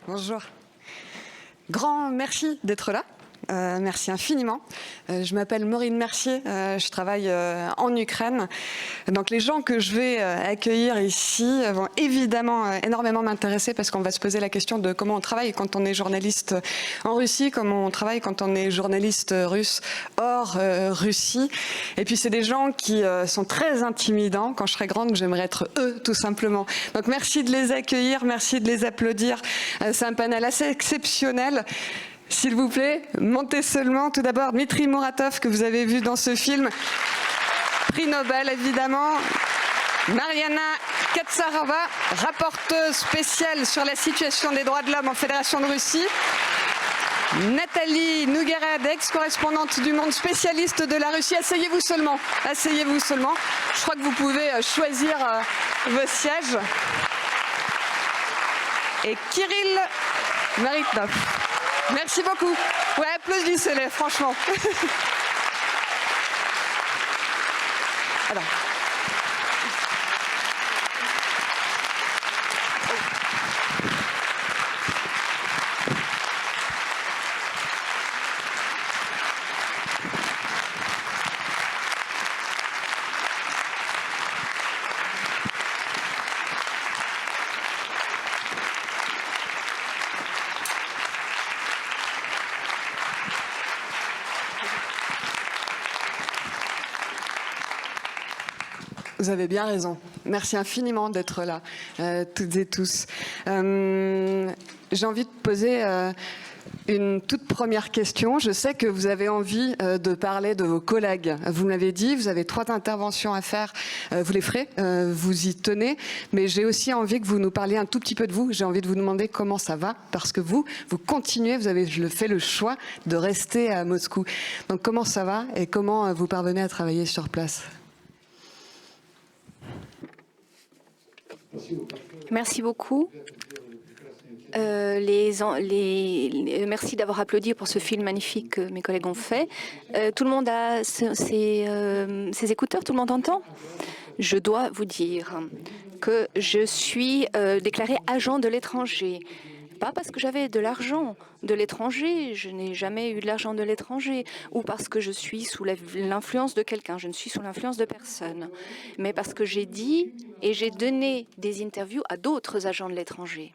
Bonjour. Grand merci d'être là. Merci infiniment. Je m'appelle Maureen Mercier, je travaille en Ukraine. Donc les gens que je vais accueillir ici vont évidemment énormément m'intéresser parce qu'on va se poser la question de comment on travaille quand on est journaliste en Russie, comment on travaille quand on est journaliste russe hors Russie. Et puis c'est des gens qui sont très intimidants. Quand je serai grande, j'aimerais être eux tout simplement. Donc merci de les accueillir, merci de les applaudir. C'est un panel assez exceptionnel. S'il vous plaît, montez seulement. Tout d'abord, Dmitri Muratov, que vous avez vu dans ce film. Prix Nobel, évidemment. Mariana Katsarova, rapporteuse spéciale sur la situation des droits de l'homme en Fédération de Russie. Nathalie Nouguerad, ex-correspondante du Monde, spécialiste de la Russie. Asseyez-vous seulement. Asseyez-vous seulement. Je crois que vous pouvez choisir vos sièges. Et Kirill Maritnov. Merci beaucoup. Ouais, applaudissez-les, franchement. Alors. Vous avez bien raison. Merci infiniment d'être là, toutes et tous. J'ai envie de poser une toute première question. Je sais que vous avez envie de parler de vos collègues. Vous me l'avez dit, vous avez 3 interventions à faire. Vous les ferez, vous y tenez. Mais j'ai aussi envie que vous nous parliez un tout petit peu de vous. J'ai envie de vous demander comment ça va, parce que vous continuez, vous avez fait le choix de rester à Moscou. Donc comment ça va et comment vous parvenez à travailler sur place ? Merci beaucoup. Merci d'avoir applaudi pour ce film magnifique que mes collègues ont fait. Tout le monde a ses écouteurs, tout le monde entend ? Je dois vous dire que je suis déclarée agent de l'étranger. Pas parce que j'avais de l'argent de l'étranger, je n'ai jamais eu de l'argent de l'étranger, ou parce que je suis sous l'influence de quelqu'un, je ne suis sous l'influence de personne, mais parce que j'ai dit et j'ai donné des interviews à d'autres agents de l'étranger.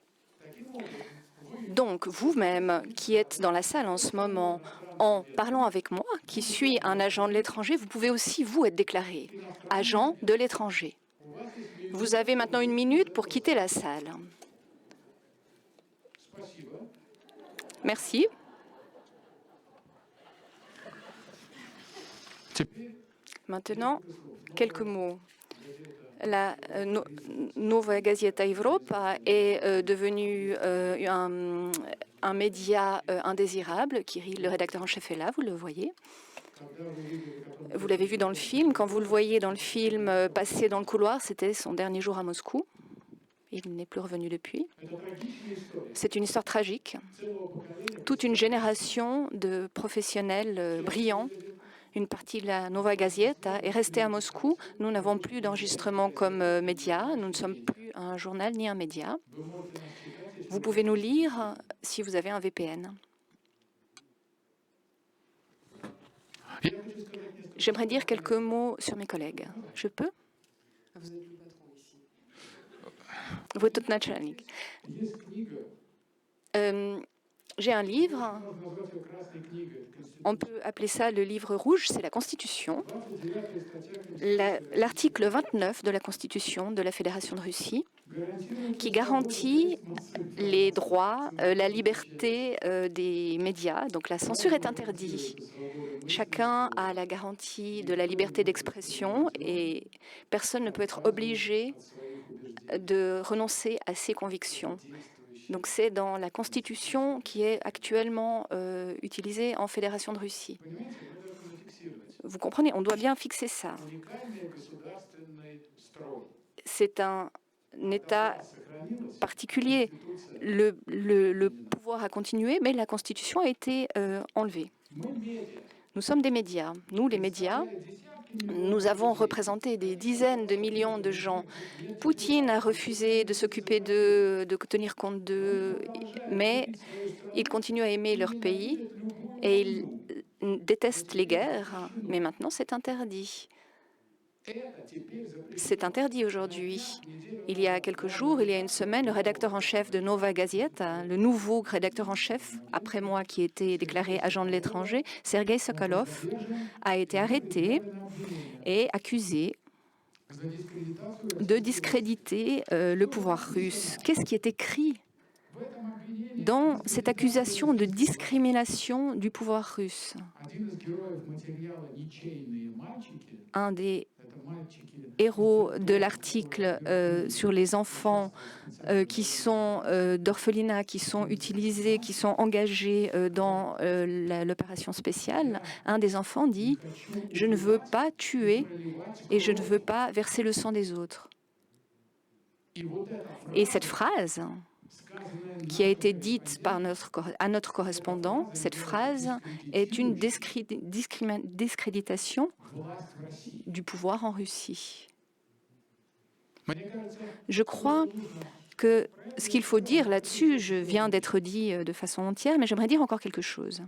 Donc, vous-même, qui êtes dans la salle en ce moment, en parlant avec moi, qui suis un agent de l'étranger, vous pouvez aussi, vous, être déclaré agent de l'étranger. Vous avez maintenant 1 minute pour quitter la salle. Merci. Maintenant, quelques mots. La Novaya Gazeta Evropa est devenue un média indésirable. Kirill, le rédacteur en chef, est là, vous le voyez. Vous l'avez vu dans le film. Quand vous le voyez dans le film passer dans le couloir, c'était son dernier jour à Moscou. Il n'est plus revenu depuis. C'est une histoire tragique. Toute une génération de professionnels brillants, une partie de la Novaya Gazeta est restée à Moscou. Nous n'avons plus d'enregistrement comme média. Nous ne sommes plus un journal ni un média. Vous pouvez nous lire si vous avez un VPN. J'aimerais dire quelques mots sur mes collègues. Je peux ? Votre начальник. J'ai un livre, on peut appeler ça le livre rouge, c'est la Constitution. L'article 29 de la Constitution de la Fédération de Russie, qui garantit les droits, la liberté des médias. Donc la censure est interdite. Chacun a la garantie de la liberté d'expression et personne ne peut être obligé de renoncer à ses convictions. Donc c'est dans la Constitution qui est actuellement utilisée en Fédération de Russie. Vous comprenez, on doit bien fixer ça. C'est un État particulier. Le pouvoir a continué, mais la Constitution a été enlevée. Nous sommes des médias. Nous, les médias, Nous avons représenté des dizaines de millions de gens. Poutine a refusé de s'occuper d'eux, de tenir compte d'eux, mais ils continuent à aimer leur pays et ils détestent les guerres. Mais maintenant, c'est interdit. C'est interdit aujourd'hui. Il y a quelques jours, il y a une semaine, le rédacteur en chef de Nova Gazeta, le nouveau rédacteur en chef, après moi qui était déclaré agent de l'étranger, Sergei Sokolov, a été arrêté et accusé de discréditer le pouvoir russe. Qu'est-ce qui est écrit dans cette accusation de discrimination du pouvoir russe? Un des héros de l'article sur les enfants qui sont d'orphelinat, qui sont utilisés, qui sont engagés dans l'opération spéciale, un des enfants dit « Je ne veux pas tuer et je ne veux pas verser le sang des autres ». Et cette phrase qui a été dite par à notre correspondant, cette phrase est une discréditation du pouvoir en Russie. Je crois que ce qu'il faut dire là-dessus, je viens d'être dit de façon entière, mais j'aimerais dire encore quelque chose.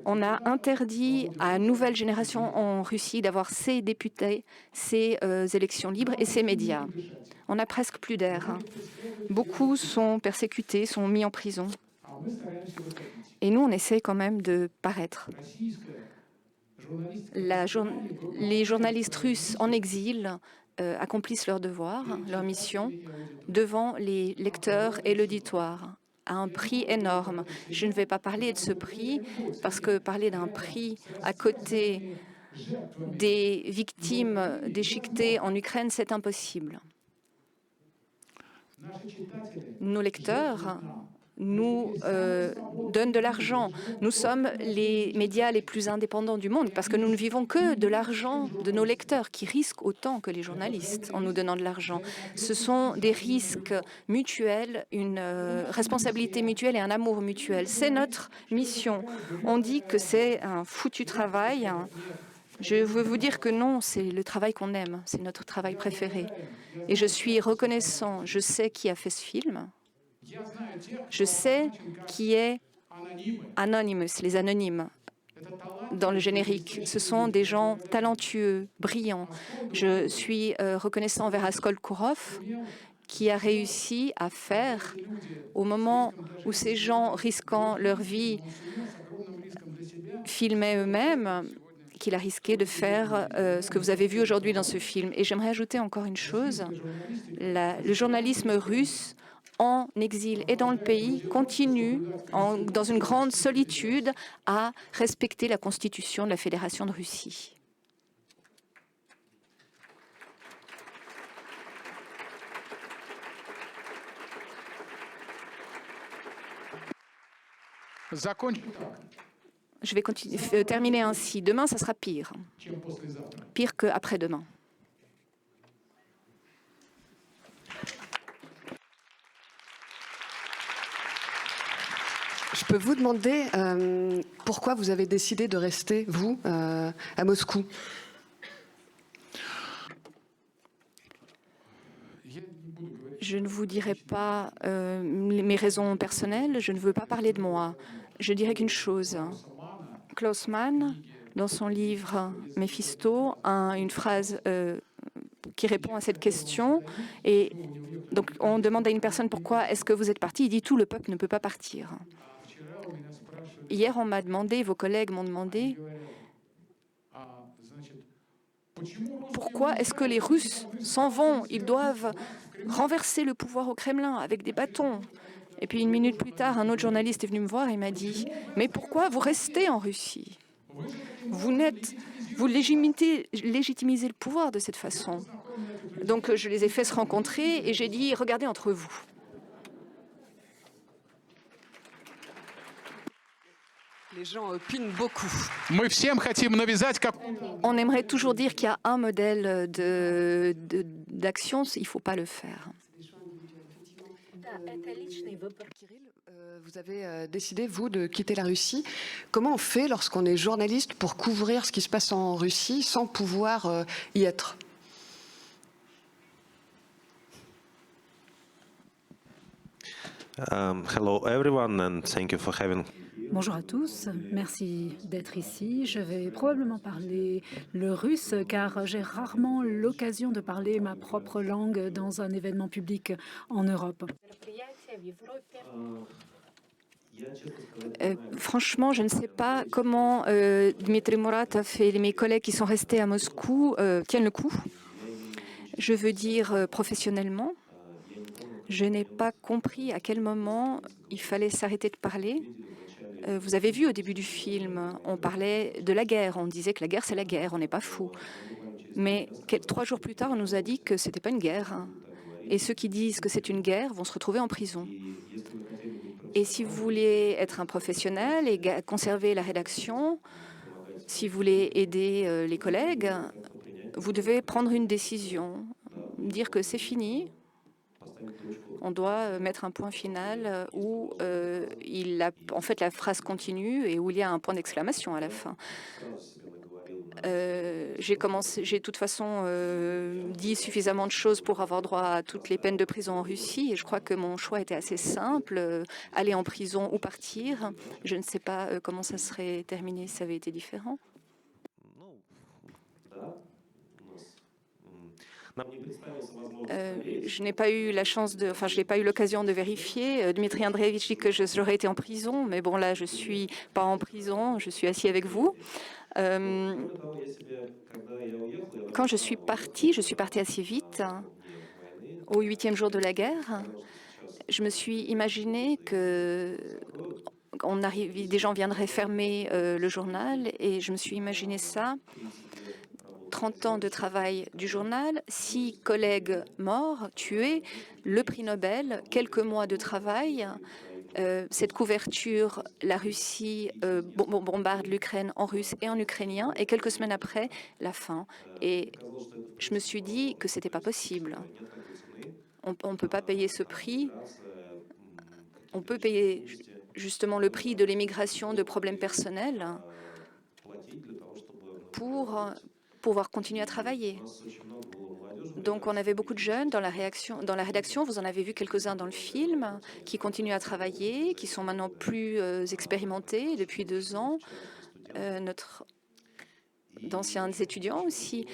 On a interdit à la nouvelle génération en Russie d'avoir ses députés, ses élections libres et ses médias. On n'a presque plus d'air. Beaucoup sont persécutés, sont mis en prison. Et nous, on essaie quand même de paraître. Les journalistes russes en exil accomplissent leur devoir, leur mission, devant les lecteurs et l'auditoire, à un prix énorme. Je ne vais pas parler de ce prix, parce que parler d'un prix à côté des victimes déchiquetées en Ukraine, c'est impossible. Nos lecteurs nous donnent de l'argent. Nous sommes les médias les plus indépendants du monde parce que nous ne vivons que de l'argent de nos lecteurs qui risquent autant que les journalistes en nous donnant de l'argent. Ce sont des risques mutuels, une responsabilité mutuelle et un amour mutuel. C'est notre mission. On dit que c'est un foutu travail. Je veux vous dire que non, c'est le travail qu'on aime, c'est notre travail préféré. Et je suis reconnaissant, je sais qui a fait ce film. Je sais qui est Anonymous, les anonymes, dans le générique. Ce sont des gens talentueux, brillants. Je suis reconnaissant envers Askol Kourov, qui a réussi à faire, au moment où ces gens risquant leur vie filmaient eux-mêmes, qu'il a risqué de faire ce que vous avez vu aujourd'hui dans ce film. Et j'aimerais ajouter encore une chose. Le journalisme russe en exil et dans le pays continue, dans une grande solitude, à respecter la constitution de la Fédération de Russie. Je vais terminer ainsi. Demain, ça sera pire. Pire qu'après-demain. Je peux vous demander pourquoi vous avez décidé de rester, vous, à Moscou? Je ne vous dirai pas mes raisons personnelles, je ne veux pas parler de moi. Je dirais qu'une chose. Klaus Mann, dans son livre Méphisto, a une phrase qui répond à cette question. Et donc, on demande à une personne pourquoi est-ce que vous êtes parti. Il dit tout le peuple ne peut pas partir. Hier, on m'a demandé, vos collègues m'ont demandé, pourquoi est-ce que les Russes s'en vont? Ils doivent renverser le pouvoir au Kremlin avec des bâtons. Et puis une minute plus tard, un autre journaliste est venu me voir et m'a dit « Mais pourquoi vous restez en Russie? Vous légitimisez le pouvoir de cette façon. » Donc je les ai fait se rencontrer et j'ai dit « Regardez entre vous. » Les gens opinent beaucoup. On aimerait toujours dire qu'il y a un modèle d'action, il ne faut pas le faire. Kirill, vous avez décidé, vous, de quitter la Russie. Comment on fait lorsqu'on est journaliste pour couvrir ce qui se passe en Russie sans pouvoir y être? Hello everyone and thank you for having. Bonjour à tous, merci d'être ici. Je vais probablement parler le russe car j'ai rarement l'occasion de parler ma propre langue dans un événement public en Europe. Franchement, je ne sais pas comment Dmitry Muratov et mes collègues qui sont restés à Moscou tiennent le coup. Je veux dire professionnellement. Je n'ai pas compris à quel moment il fallait s'arrêter de parler. Vous avez vu au début du film, on parlait de la guerre. On disait que la guerre, c'est la guerre. On n'est pas fou. Mais 3 jours plus tard, on nous a dit que c'était pas une guerre. Et ceux qui disent que c'est une guerre vont se retrouver en prison. Et si vous voulez être un professionnel et conserver la rédaction, si vous voulez aider les collègues, vous devez prendre une décision, dire que c'est fini. On doit mettre un point final où en fait, la phrase continue et où il y a un point d'exclamation à la fin. J'ai de toute façon dit suffisamment de choses pour avoir droit à toutes les peines de prison en Russie et je crois que mon choix était assez simple, aller en prison ou partir. Je ne sais pas comment ça serait terminé si ça avait été différent. Je n'ai pas eu je n'ai pas eu l'occasion de vérifier. Dmitry Andreevitch dit que j'aurais été en prison, mais bon là je suis pas en prison, je suis assis avec vous. Quand je suis partie assez vite, au 8e jour de la guerre. Je me suis imaginé que des gens viendraient fermer le journal et je me suis imaginé ça. 30 ans de travail du journal, 6 collègues morts, tués, le prix Nobel, quelques mois de travail. Cette couverture, la Russie bombarde l'Ukraine en russe et en ukrainien, et quelques semaines après, la fin. Et je me suis dit que c'était pas possible. On ne peut pas payer ce prix. On peut payer justement le prix de l'émigration, de problèmes personnels, pour pouvoir continuer à travailler. Donc on avait beaucoup de jeunes dans la rédaction, vous en avez vu quelques-uns dans le film, qui continuent à travailler, qui sont maintenant plus expérimentés depuis 2 ans, d'anciens étudiants aussi.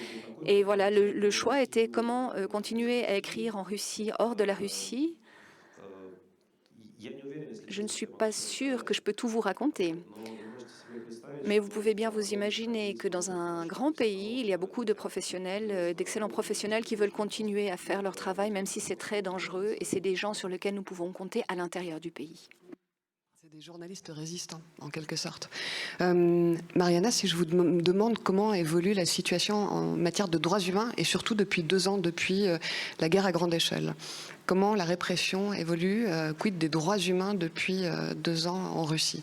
Et voilà, le choix était comment continuer à écrire en Russie, hors de la Russie. Je ne suis pas sûre que je peux tout vous raconter. Mais vous pouvez bien vous imaginer que dans un grand pays, il y a beaucoup de professionnels, d'excellents professionnels qui veulent continuer à faire leur travail, même si c'est très dangereux, et c'est des gens sur lesquels nous pouvons compter à l'intérieur du pays. C'est des journalistes résistants, en quelque sorte. Mariana, si je vous demande comment évolue la situation en matière de droits humains, et surtout depuis 2 ans, depuis la guerre à grande échelle, comment la répression évolue, quid des droits humains depuis 2 ans en Russie?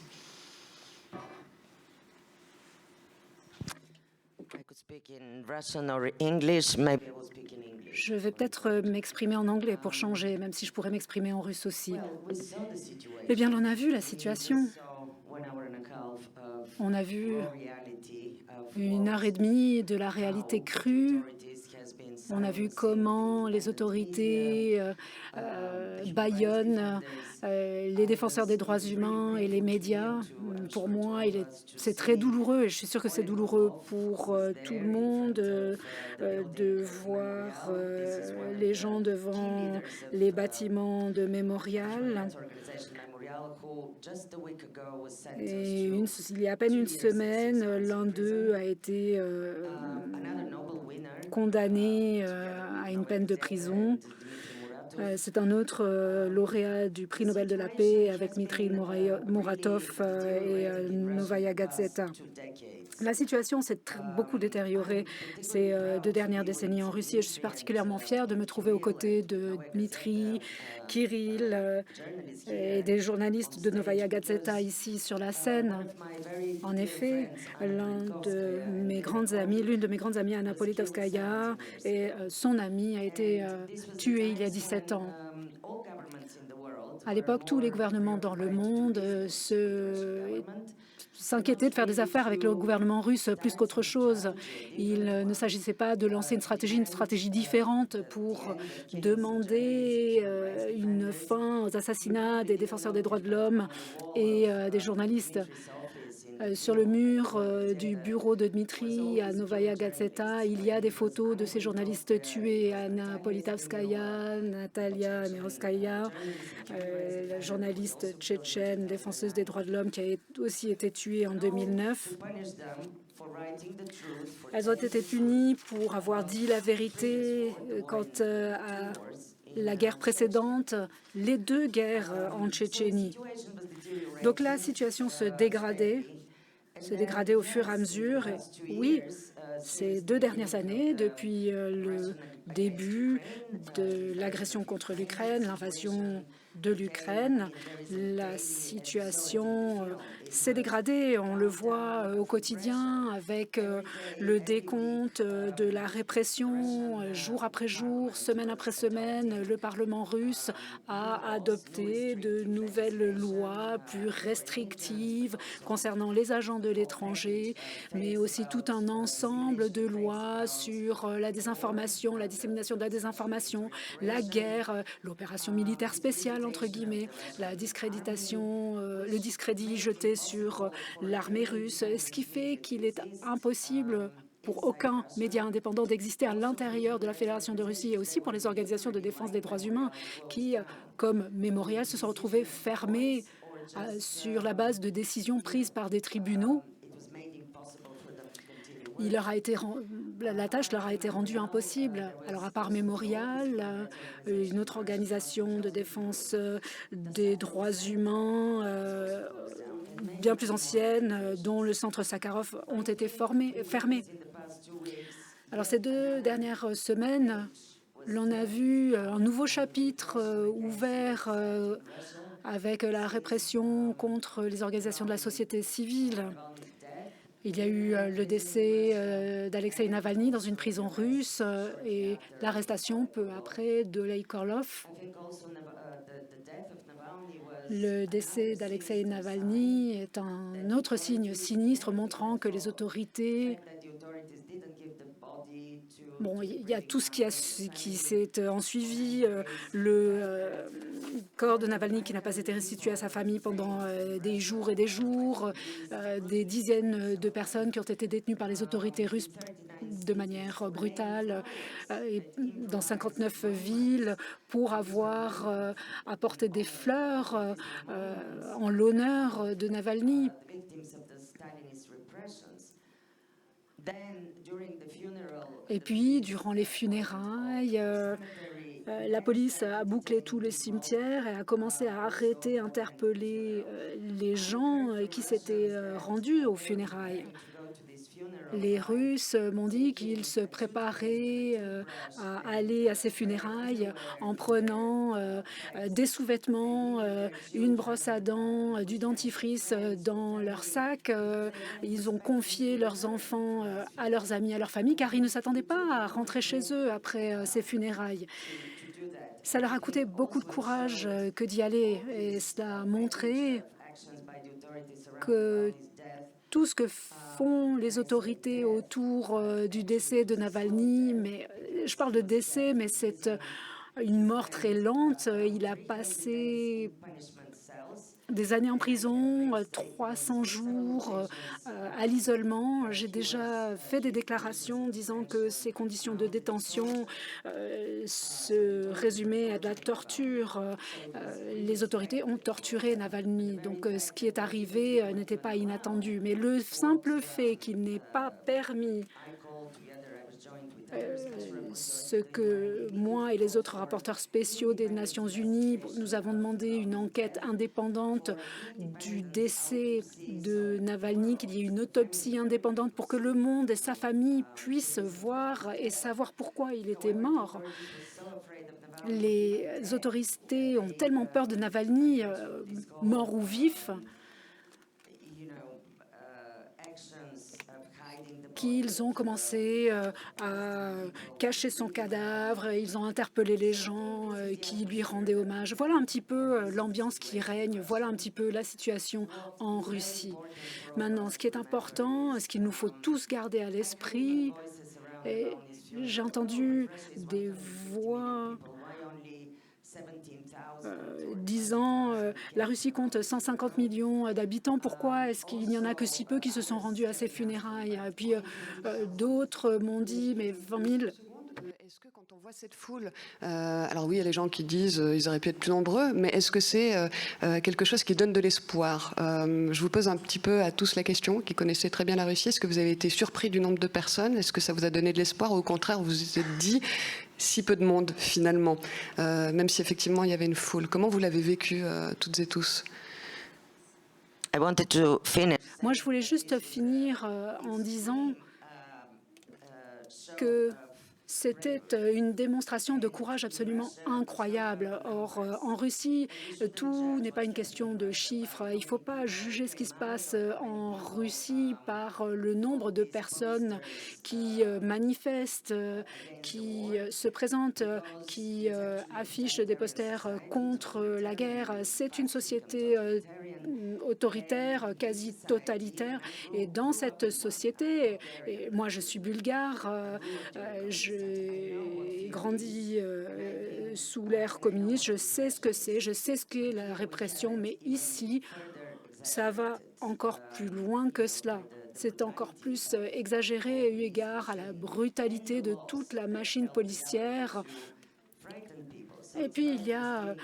Je vais peut-être m'exprimer en anglais pour changer, même si je pourrais m'exprimer en russe aussi. Eh bien, on a vu la situation. On a vu 1h30 de la réalité crue. On a vu comment les autorités bâillonnent les défenseurs des droits humains et les médias. Pour moi, c'est très douloureux et je suis sûre que c'est douloureux pour tout le monde de voir les gens devant les bâtiments de mémorial. Et il y a à peine une semaine, l'un d'eux a été condamné à une peine de prison. C'est un autre lauréat du prix Nobel de la paix avec Dmitry Muratov et Novaya Gazeta. La situation s'est beaucoup détériorée ces 2 dernières décennies en Russie et je suis particulièrement fière de me trouver aux côtés de Dmitry, Kirill et des journalistes de Novaya Gazeta ici sur la scène. En effet, l'une de mes grandes amies, Anna Politkovskaya, et son amie a été tuée il y a 17 ans. À l'époque, tous les gouvernements dans le monde s'inquiétaient de faire des affaires avec le gouvernement russe plus qu'autre chose. Il ne s'agissait pas de lancer une stratégie différente pour demander une fin aux assassinats des défenseurs des droits de l'homme et des journalistes. Sur le mur du bureau de Dmitri à Novaya Gazeta, il y a des photos de ces journalistes tués. Anna Politkovskaya, Natalia Merovskaya, la journaliste tchétchène, défenseuse des droits de l'homme, qui a aussi été tuée en 2009. Elles ont été punies pour avoir dit la vérité quant à la guerre précédente, les deux guerres en Tchétchénie. Donc la situation se dégradait au fur et à mesure. Et oui, ces 2 dernières années, depuis le début de l'agression contre l'Ukraine, l'invasion de l'Ukraine, la situation s'est dégradée. On le voit au quotidien avec le décompte de la répression jour après jour, semaine après semaine. Le Parlement russe a adopté de nouvelles lois plus restrictives concernant les agents de l'étranger, mais aussi tout un ensemble de lois sur la désinformation, la dissémination de la désinformation, la guerre, l'opération militaire spéciale, entre guillemets, la discréditation, le discrédit jeté sur l'armée russe, ce qui fait qu'il est impossible pour aucun média indépendant d'exister à l'intérieur de la Fédération de Russie et aussi pour les organisations de défense des droits humains qui, comme Mémorial, se sont retrouvées fermées sur la base de décisions prises par des tribunaux. La tâche leur a été rendue impossible. Alors, à part Mémorial, une autre organisation de défense des droits humains bien plus ancienne, dont le centre Sakharov, ont été fermés. Alors, ces 2 dernières semaines, l'on a vu un nouveau chapitre ouvert avec la répression contre les organisations de la société civile. Il y a eu le décès d'Alexeï Navalny dans une prison russe et l'arrestation peu après d'Oleg Korlov. Le décès d'Alexeï Navalny est un autre signe sinistre montrant que les autorités... Bon, il y a tout ce qui s'est ensuivi, le corps de Navalny qui n'a pas été restitué à sa famille pendant des jours et des jours, des dizaines de personnes qui ont été détenues par les autorités russes de manière brutale dans 59 villes pour avoir apporté des fleurs en l'honneur de Navalny. Et puis, durant les funérailles, la police a bouclé tous les cimetières et a commencé à arrêter, interpeller les gens qui s'étaient rendus aux funérailles. Les Russes m'ont dit qu'ils se préparaient à aller à ces funérailles en prenant des sous-vêtements, une brosse à dents, du dentifrice dans leur sac. Ils ont confié leurs enfants à leurs amis, à leur famille, car ils ne s'attendaient pas à rentrer chez eux après ces funérailles. Ça leur a coûté beaucoup de courage que d'y aller et cela a montré que tout ce que font les autorités autour du décès de Navalny, mais je parle de décès, mais c'est une mort très lente. Il a passé des années en prison, 300 jours à l'isolement. J'ai déjà fait des déclarations disant que ces conditions de détention se résumaient à de la torture. Les autorités ont torturé Navalny, donc ce qui est arrivé n'était pas inattendu. Mais le simple fait qu'il n'ait pas permis ce que moi et les autres rapporteurs spéciaux des Nations Unies, nous avons demandé une enquête indépendante du décès de Navalny, qu'il y ait une autopsie indépendante pour que le monde et sa famille puissent voir et savoir pourquoi il était mort. Les autorités ont tellement peur de Navalny, mort ou vif, qu'ils ont commencé à cacher son cadavre, ils ont interpellé les gens qui lui rendaient hommage. Voilà un petit peu l'ambiance qui règne, voilà un petit peu la situation en Russie. Maintenant, ce qui est important, ce qu'il nous faut tous garder à l'esprit, et j'ai entendu des voix disant la Russie compte 150 millions d'habitants, pourquoi est-ce qu'il n'y en a que si peu qui se sont rendus à ces funérailles? Et puis d'autres m'ont dit, mais 20 000. Est-ce que quand on voit cette foule, alors oui, il y a les gens qui disent ils auraient pu être plus nombreux, mais est-ce que c'est quelque chose qui donne de l'espoir? Je vous pose un petit peu à tous la question, qui connaissez très bien la Russie. Est-ce que vous avez été surpris du nombre de personnes? Est-ce que ça vous a donné de l'espoir, ou au contraire, vous vous êtes dit si peu de monde finalement, même si effectivement il y avait une foule? Comment vous l'avez vécu toutes et tous? Moi, je voulais juste finir en disant que c'était une démonstration de courage absolument incroyable. Or, en Russie, tout n'est pas une question de chiffres. Il ne faut pas juger ce qui se passe en Russie par le nombre de personnes qui manifestent, qui se présentent, qui affichent des posters contre la guerre. C'est une société autoritaire, quasi totalitaire. Et dans cette société, et moi je suis bulgare, j'ai grandi sous l'ère communiste, je sais ce que c'est, je sais ce qu'est la répression, mais ici, ça va encore plus loin que cela. C'est encore plus exagéré eu égard à la brutalité de toute la machine policière. Et puis, il y a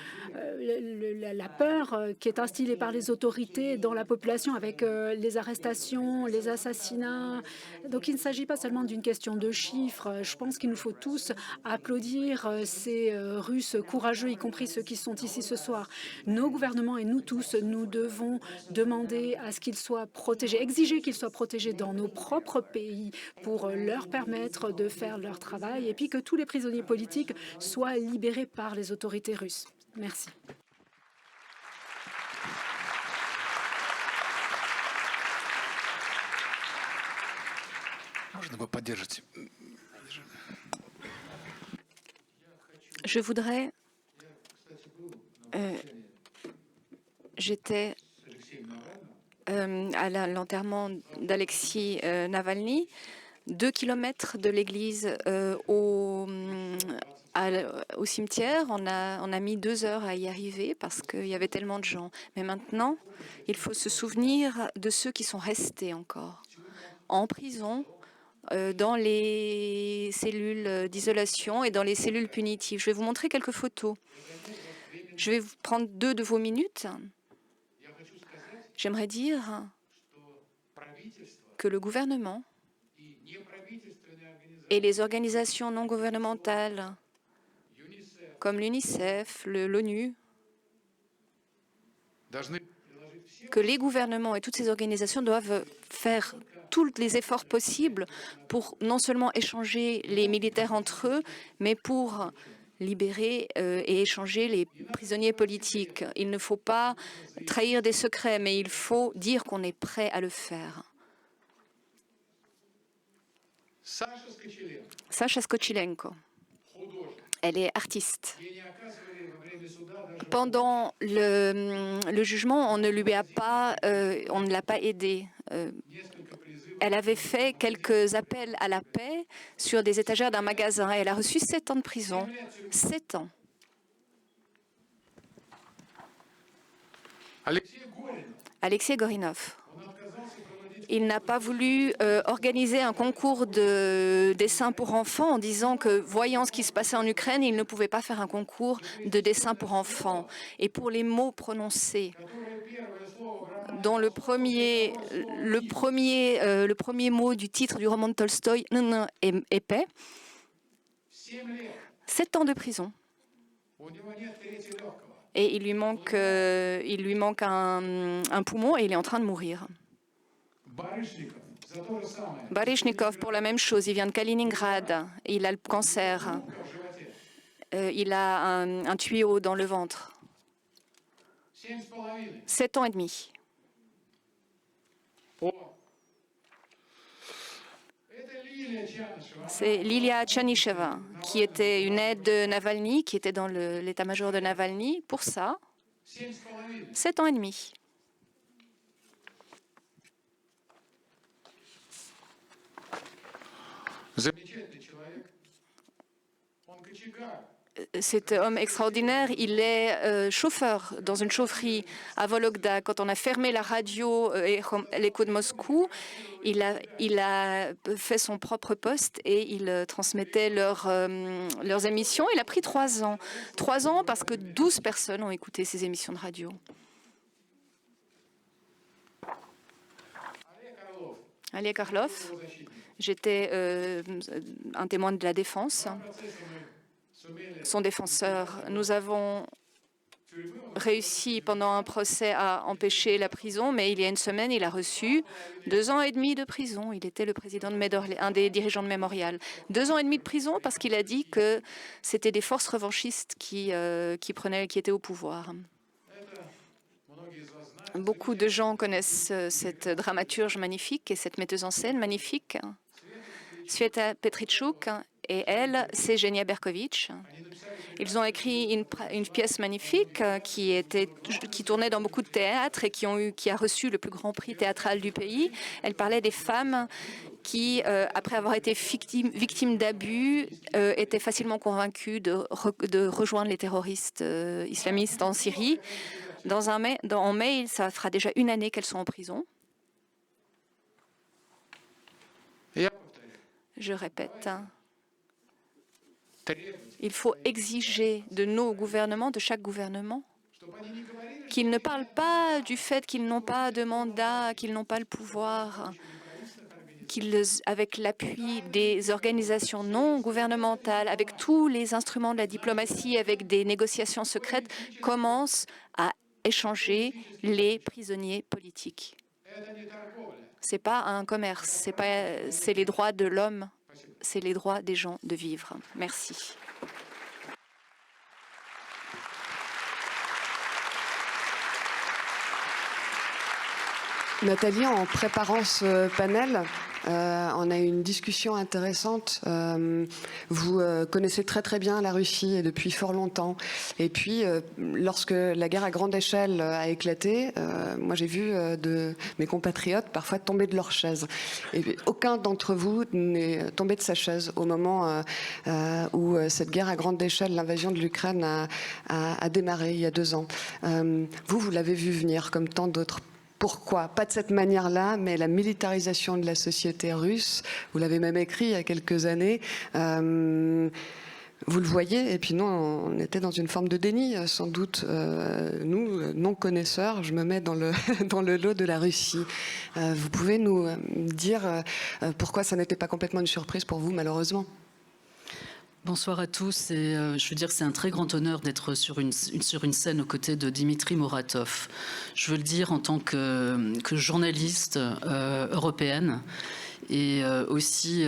la peur qui est instillée par les autorités dans la population avec les arrestations, les assassinats. Donc, il ne s'agit pas seulement d'une question de chiffres. Je pense qu'il nous faut tous applaudir ces Russes courageux, y compris ceux qui sont ici ce soir. Nos gouvernements et nous tous, nous devons demander à ce qu'ils soient protégés, exiger qu'ils soient protégés dans nos propres pays pour leur permettre de faire leur travail, et puis que tous les prisonniers politiques soient libérés par les autorités russes. Merci. Je voudrais... J'étais à l'enterrement d'Alexis Navalny, 2 kilomètres de l'église au cimetière. On a mis 2 heures à y arriver parce qu'il y avait tellement de gens. Mais maintenant, il faut se souvenir de ceux qui sont restés encore en prison, dans les cellules d'isolation et dans les cellules punitives. Je vais vous montrer quelques photos. Je vais vous prendre 2 de vos minutes. J'aimerais dire que le gouvernement et les organisations non gouvernementales comme l'UNICEF, l'ONU, que les gouvernements et toutes ces organisations doivent faire tous les efforts possibles pour non seulement échanger les militaires entre eux, mais pour libérer et échanger les prisonniers politiques. Il ne faut pas trahir des secrets, mais il faut dire qu'on est prêt à le faire. Sacha Skochilenko, elle est artiste. Pendant le jugement, on ne l'a pas aidée. Elle avait fait quelques appels à la paix sur des étagères d'un magasin. Elle a reçu 7 ans de prison. 7 ans. Alexei Gorinov. Il n'a pas voulu organiser un concours de dessin pour enfants en disant que, voyant ce qui se passait en Ukraine, il ne pouvait pas faire un concours de dessin pour enfants. Et pour les mots prononcés, dont le premier mot du titre du roman de Tolstoï, épais, 7 ans de prison. Et il lui manque un poumon et il est en train de mourir. Baryshnikov, pour la même chose, il vient de Kaliningrad, il a le cancer, il a un tuyau dans le ventre. 7 ans et demi. C'est Lilia Tchanysheva, qui était une aide de Navalny, qui était dans l'état-major de Navalny. Pour ça, 7 ans et demi. Cet homme extraordinaire, il est chauffeur dans une chaufferie à Vologda. Quand on a fermé la radio l'écho de Moscou, il a fait son propre poste et il transmettait leurs émissions. Il a pris 3 ans. 3 ans parce que 12 personnes ont écouté ces émissions de radio. Alia Karlov, j'étais un témoin de la défense. Son défenseur. Nous avons réussi pendant un procès à empêcher la prison, mais il y a une semaine, il a reçu 2 ans et demi de prison. Il était le président de un des dirigeants de Mémorial. 2 ans et demi de prison parce qu'il a dit que c'était des forces revanchistes qui étaient au pouvoir. Beaucoup de gens connaissent cette dramaturge magnifique et cette metteuse en scène magnifique, Sveta Petrichuk. Et elle, c'est Genia Berkovitch. Ils ont écrit une pièce magnifique qui tournait dans beaucoup de théâtres et qui a reçu le plus grand prix théâtral du pays. Elle parlait des femmes qui, après avoir été victimes d'abus, étaient facilement convaincues de rejoindre les terroristes islamistes en Syrie. En mai, ça fera déjà 1 année qu'elles sont en prison. Je répète. Il faut exiger de nos gouvernements, de chaque gouvernement, qu'ils ne parlent pas du fait qu'ils n'ont pas de mandat, qu'ils n'ont pas le pouvoir, qu'ils, avec l'appui des organisations non gouvernementales, avec tous les instruments de la diplomatie, avec des négociations secrètes, commencent à échanger les prisonniers politiques. Ce n'est pas un commerce, c'est les droits de l'homme. C'est les droits des gens de vivre. Merci. Nathalie, en préparant ce panel, on a eu une discussion intéressante. Vous connaissez très très bien la Russie et depuis fort longtemps. Et puis, lorsque la guerre à grande échelle a éclaté, moi j'ai vu de mes compatriotes parfois tomber de leur chaise. Et aucun d'entre vous n'est tombé de sa chaise au moment où cette guerre à grande échelle, l'invasion de l'Ukraine, a démarré il y a 2 ans. Vous l'avez vu venir comme tant d'autres. Pourquoi? Pas de cette manière-là, mais la militarisation de la société russe, vous l'avez même écrit il y a quelques années, vous le voyez, et puis nous, on était dans une forme de déni, sans doute. Nous, non-connaisseurs, je me mets dans le lot de la Russie. Vous pouvez nous dire pourquoi ça n'était pas complètement une surprise pour vous, malheureusement? Bonsoir à tous. Et, je veux dire que c'est un très grand honneur d'être sur une scène aux côtés de Dimitri Muratov. Je veux le dire en tant que journaliste européenne et aussi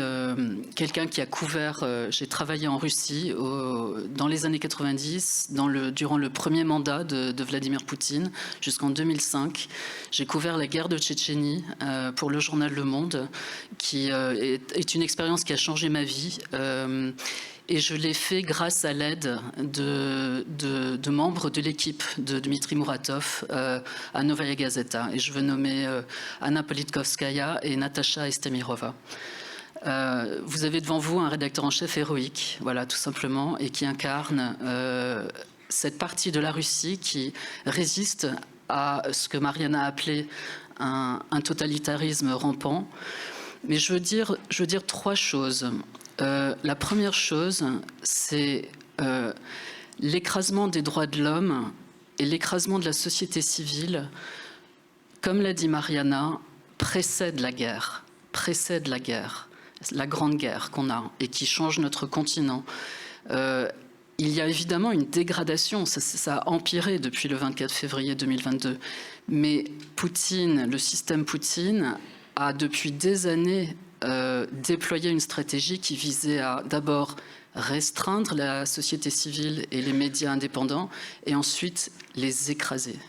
quelqu'un qui a couvert... j'ai travaillé en Russie dans les années 90, durant le premier mandat de Vladimir Poutine, jusqu'en 2005. J'ai couvert la guerre de Tchétchénie pour le journal Le Monde, qui est une expérience qui a changé ma vie. Et je l'ai fait grâce à l'aide de membres de l'équipe de Dmitri Muratov à Novaya Gazeta. Et je veux nommer Anna Politkovskaya et Natasha Estemirova. Vous avez devant vous un rédacteur en chef héroïque, voilà, tout simplement, et qui incarne cette partie de la Russie qui résiste à ce que Mariana a appelé un totalitarisme rampant. Mais je veux dire 3 choses. La première chose, c'est l'écrasement des droits de l'homme et l'écrasement de la société civile, comme l'a dit Mariana, précède la guerre, la grande guerre qu'on a et qui change notre continent. Il y a évidemment une dégradation, ça a empiré depuis le 24 février 2022, mais Poutine, le système Poutine, a depuis des années déployer une stratégie qui visait à d'abord restreindre la société civile et les médias indépendants et ensuite les écraser.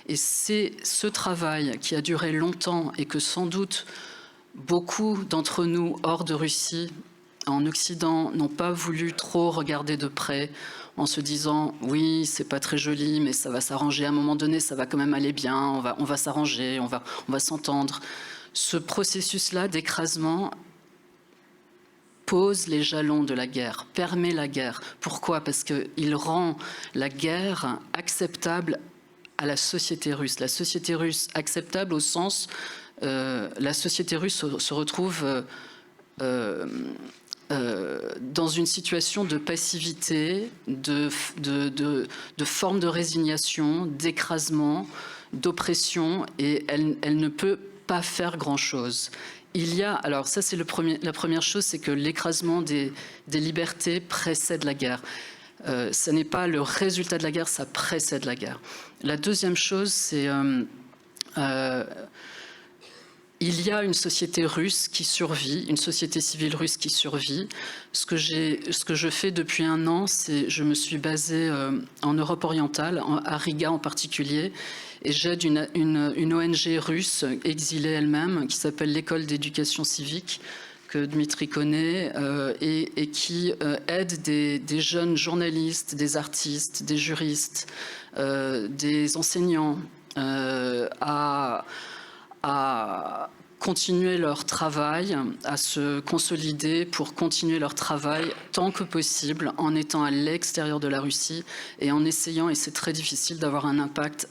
Et c'est ce travail qui a duré longtemps et que sans doute Beaucoup d'entre nous, hors de Russie, en Occident, n'ont pas voulu trop regarder de près en se disant « oui, c'est pas très joli, mais ça va s'arranger. À un moment donné, ça va quand même aller bien, on va s'arranger, on va s'entendre. » Ce processus-là d'écrasement pose les jalons de la guerre, permet la guerre. Pourquoi? Parce qu'il rend la guerre acceptable à la société russe. La société russe acceptable au sens... la société russe se retrouve dans une situation de passivité, de forme de résignation, d'écrasement, d'oppression, et elle ne peut pas faire grand-chose. Il y a, alors ça c'est la première chose, c'est que l'écrasement des libertés précède la guerre. Ce n'est pas le résultat de la guerre, ça précède la guerre. La deuxième chose, c'est... il y a une société russe qui survit, une société civile russe qui survit. Ce que je fais depuis 1 an, c'est je me suis basée en Europe orientale, à Riga en particulier, et j'aide une ONG russe, exilée elle-même, qui s'appelle l'École d'éducation civique, que Dmitri connaît, et qui aide des jeunes journalistes, des artistes, des juristes, des enseignants à continuer leur travail, à se consolider pour continuer leur travail tant que possible en étant à l'extérieur de la Russie et en essayant, et c'est très difficile, d'avoir un impact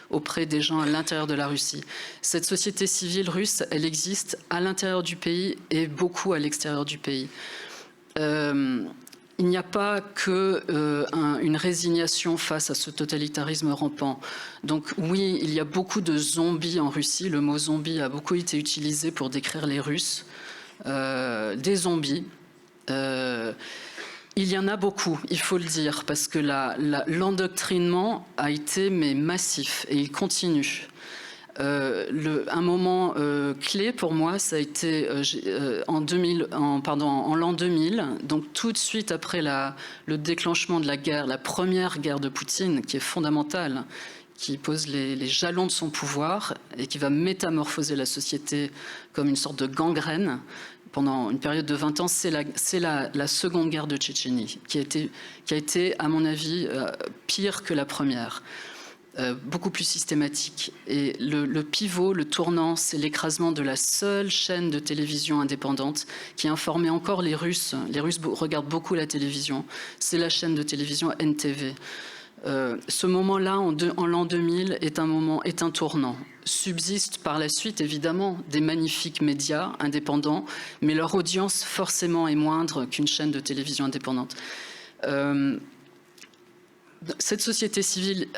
auprès des gens à l'intérieur de la Russie. Cette société civile russe, elle existe à l'intérieur du pays et beaucoup à l'extérieur du pays. Il n'y a pas qu'une résignation face à ce totalitarisme rampant. Donc oui, il y a beaucoup de zombies en Russie. Le mot zombie a beaucoup été utilisé pour décrire les Russes. Des zombies. Il y en a beaucoup, il faut le dire, parce que l'endoctrinement a été massif et il continue. Un moment clé pour moi, ça a été en l'an 2000, donc tout de suite après le déclenchement de la guerre, la première guerre de Poutine, qui est fondamentale, qui pose les jalons de son pouvoir et qui va métamorphoser la société comme une sorte de gangrène. Pendant une période de 20 ans, c'est la seconde guerre de Tchétchénie, qui a été, à mon avis, pire que la première. Beaucoup plus systématique. Et le pivot, le tournant, c'est l'écrasement de la seule chaîne de télévision indépendante qui informait encore les Russes. Les Russes regardent beaucoup la télévision. C'est la chaîne de télévision NTV. Ce moment-là, en l'an 2000, est un tournant. Subsistent par la suite, évidemment, des magnifiques médias indépendants, mais leur audience, forcément, est moindre qu'une chaîne de télévision indépendante. Cette société civile,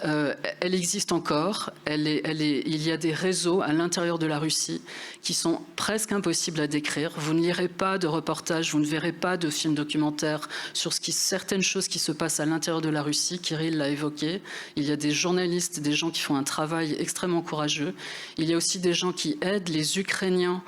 elle existe encore. Il y a des réseaux à l'intérieur de la Russie qui sont presque impossibles à décrire. Vous ne lirez pas de reportages, vous ne verrez pas de films documentaires sur certaines choses qui se passent à l'intérieur de la Russie. Kirill l'a évoqué. Il y a des journalistes, des gens qui font un travail extrêmement courageux. Il y a aussi des gens qui aident les Ukrainiens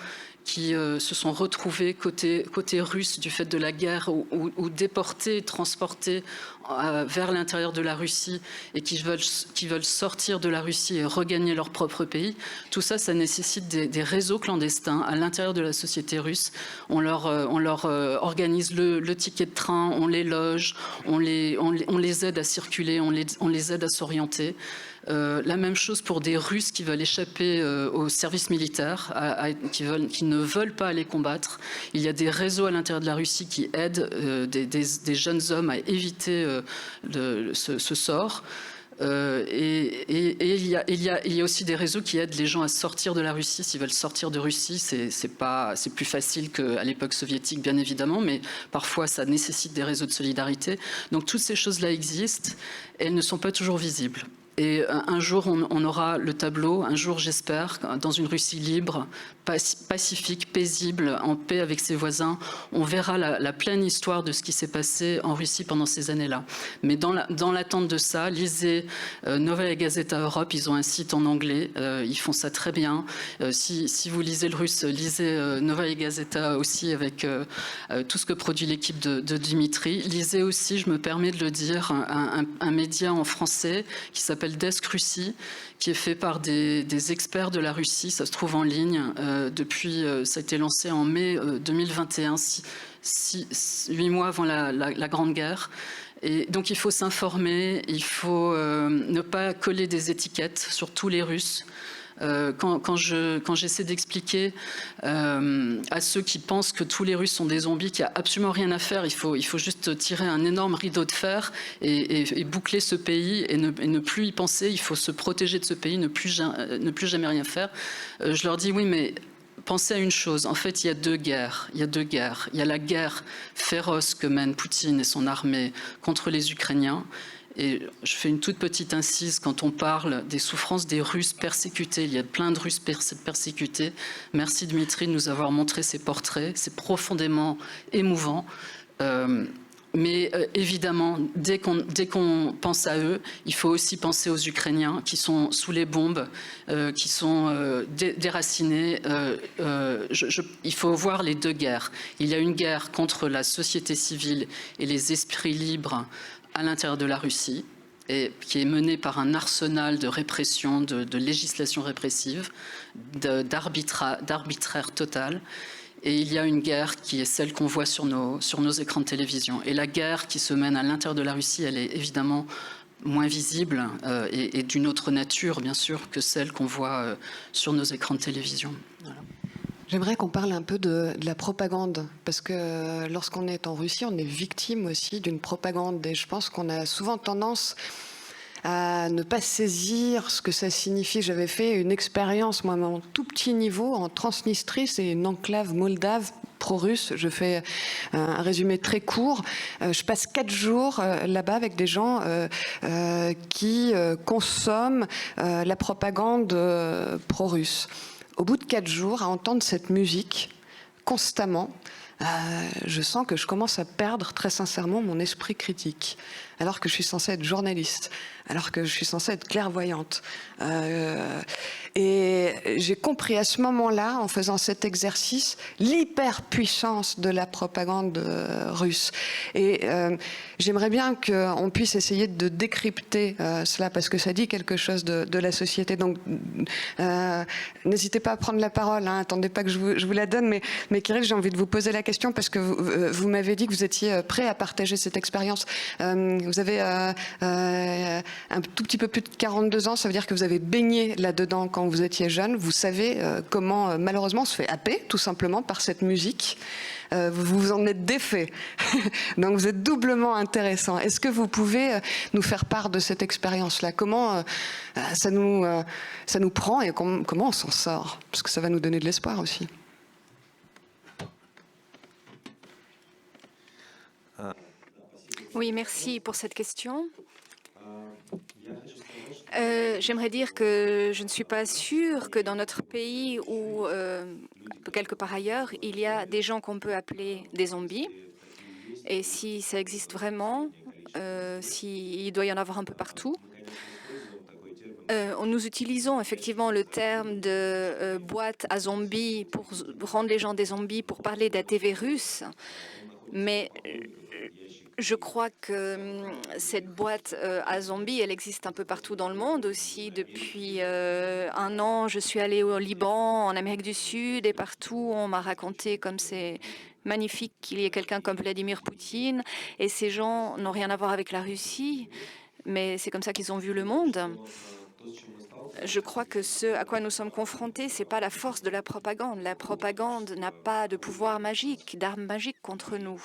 qui se sont retrouvés côté russe du fait de la guerre ou déportés, transportés vers l'intérieur de la Russie et qui veulent sortir de la Russie et regagner leur propre pays. Tout ça, ça nécessite des réseaux clandestins à l'intérieur de la société russe. On leur organise le ticket de train, on les loge, on les aide à circuler, on les aide à s'orienter. La même chose pour des Russes qui veulent échapper au service militaire, qui ne veulent pas aller combattre. Il y a des réseaux à l'intérieur de la Russie qui aident des jeunes hommes à éviter ce sort. Et il y a aussi des réseaux qui aident les gens à sortir de la Russie. S'ils veulent sortir de Russie, c'est plus facile qu'à l'époque soviétique, bien évidemment, mais parfois ça nécessite des réseaux de solidarité. Donc toutes ces choses-là existent et elles ne sont pas toujours visibles. Et un jour, on aura le tableau, un jour, j'espère, dans une Russie libre, pacifique, paisible, en paix avec ses voisins, on verra la pleine histoire de ce qui s'est passé en Russie pendant ces années-là. Mais dans l'attente de ça, lisez Novaya Gazeta Europe, ils ont un site en anglais, ils font ça très bien. Si vous lisez le russe, lisez Novaya Gazeta aussi avec tout ce que produit l'équipe de Dmitri. Lisez aussi, je me permets de le dire, un média en français qui s'appelle s'appelle Desk Russie, qui est fait par des experts de la Russie. Ça se trouve en ligne depuis. Ça a été lancé en mai 2021, 8 mois avant la Grande Guerre. Et donc il faut s'informer, il faut ne pas coller des étiquettes sur tous les Russes. Quand j'essaie d'expliquer à ceux qui pensent que tous les Russes sont des zombies, qu'il n'y a absolument rien à faire, il faut juste tirer un énorme rideau de fer et boucler ce pays et ne plus y penser, il faut se protéger de ce pays, ne plus jamais rien faire. Je leur dis oui, mais pensez à une chose, en fait il y a deux guerres. Il y a la guerre féroce que mène Poutine et son armée contre les Ukrainiens. Et je fais une toute petite incise quand on parle des souffrances des Russes persécutés. Il y a plein de Russes persécutés. Merci Dmitri de nous avoir montré ces portraits. C'est profondément émouvant. Mais évidemment, dès qu'on pense à eux, il faut aussi penser aux Ukrainiens qui sont sous les bombes, qui sont déracinés. Il faut voir les deux guerres. Il y a une guerre contre la société civile et les esprits libres à l'intérieur de la Russie, et qui est menée par un arsenal de répression, de législation répressive, d'arbitraire total. Et il y a une guerre qui est celle qu'on voit sur nos écrans de télévision. Et la guerre qui se mène à l'intérieur de la Russie, elle est évidemment moins visible et d'une autre nature, bien sûr, que celle qu'on voit sur nos écrans de télévision. Voilà. J'aimerais qu'on parle un peu de la propagande, parce que lorsqu'on est en Russie, on est victime aussi d'une propagande. Et je pense qu'on a souvent tendance à ne pas saisir ce que ça signifie. J'avais fait une expérience, moi, à mon tout petit niveau, en Transnistrie, c'est une enclave moldave pro-russe. Je fais un résumé très court. Je passe 4 jours là-bas avec des gens qui consomment la propagande pro-russe. Au bout de 4 jours, à entendre cette musique constamment, je sens que je commence à perdre très sincèrement mon esprit critique, alors que je suis censée être journaliste, alors que je suis censée être clairvoyante. Et j'ai compris à ce moment-là, en faisant cet exercice, l'hyperpuissance de la propagande russe. Et j'aimerais bien qu'on puisse essayer de décrypter cela, parce que ça dit quelque chose de la société. Donc, n'hésitez pas à prendre la parole, hein, attendez pas que je vous la donne, mais Kirill, j'ai envie de vous poser la question, parce que vous m'avez dit que vous étiez prêt à partager cette expérience. Vous avez un tout petit peu plus de 42 ans, ça veut dire que vous avez baigné là-dedans quand vous étiez jeune. Vous savez comment, malheureusement, on se fait happer, tout simplement, par cette musique. Vous vous en êtes défait. Donc vous êtes doublement intéressant. Est-ce que vous pouvez nous faire part de cette expérience-là? Comment ça nous prend et comment on s'en sort? Parce que ça va nous donner de l'espoir aussi. Oui, merci pour cette question. J'aimerais dire que je ne suis pas sûre que dans notre pays ou quelque part ailleurs, il y a des gens qu'on peut appeler des zombies. Et si ça existe vraiment, s'il doit y en avoir un peu partout, nous utilisons effectivement le terme de boîte à zombies pour rendre les gens des zombies, pour parler d'ATV russe. Mais je crois que cette boîte à zombies, elle existe un peu partout dans le monde aussi. Depuis 1 an, je suis allée au Liban, en Amérique du Sud, et partout, on m'a raconté comme c'est magnifique qu'il y ait quelqu'un comme Vladimir Poutine. Et ces gens n'ont rien à voir avec la Russie, mais c'est comme ça qu'ils ont vu le monde. Je crois que ce à quoi nous sommes confrontés, ce n'est pas la force de la propagande. La propagande n'a pas de pouvoir magique, d'arme magique contre nous.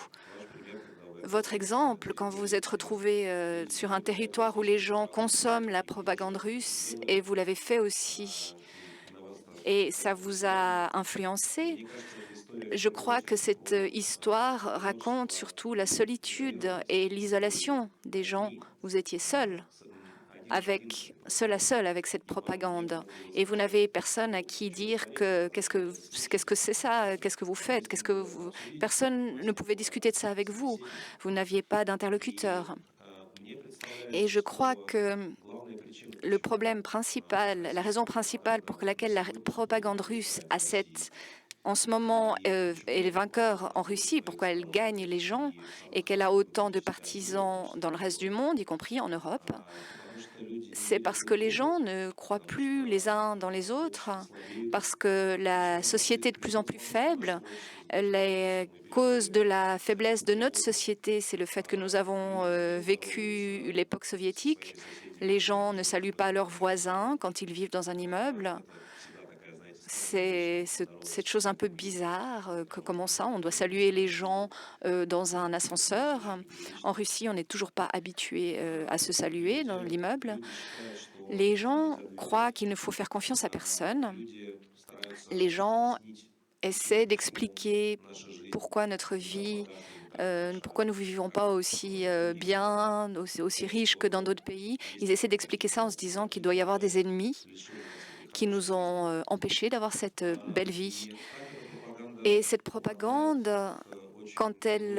Votre exemple, quand vous vous êtes retrouvé sur un territoire où les gens consomment la propagande russe, et vous l'avez fait aussi, et ça vous a influencé, je crois que cette histoire raconte surtout la solitude et l'isolation des gens. Vous étiez seul à seul avec cette propagande. Et vous n'avez personne à qui dire qu'est-ce que c'est ça, qu'est-ce que vous faites, personne ne pouvait discuter de ça avec vous. Vous n'aviez pas d'interlocuteur. Et je crois que le problème principal, la raison principale pour laquelle la propagande russe a cette en ce moment est vainqueur en Russie, pourquoi elle gagne les gens et qu'elle a autant de partisans dans le reste du monde, y compris en Europe, c'est parce que les gens ne croient plus les uns dans les autres, parce que la société est de plus en plus faible. Les causes de la faiblesse de notre société, c'est le fait que nous avons vécu l'époque soviétique. Les gens ne saluent pas leurs voisins quand ils vivent dans un immeuble. C'est cette chose un peu bizarre, comment ça, on doit saluer les gens dans un ascenseur. En Russie, on n'est toujours pas habitué à se saluer dans l'immeuble. Les gens croient qu'il ne faut faire confiance à personne. Les gens essaient d'expliquer pourquoi notre vie, pourquoi nous ne vivons pas aussi bien, aussi riches que dans d'autres pays. Ils essaient d'expliquer ça en se disant qu'il doit y avoir des ennemis qui nous ont empêchés d'avoir cette belle vie. Et cette propagande, quand elle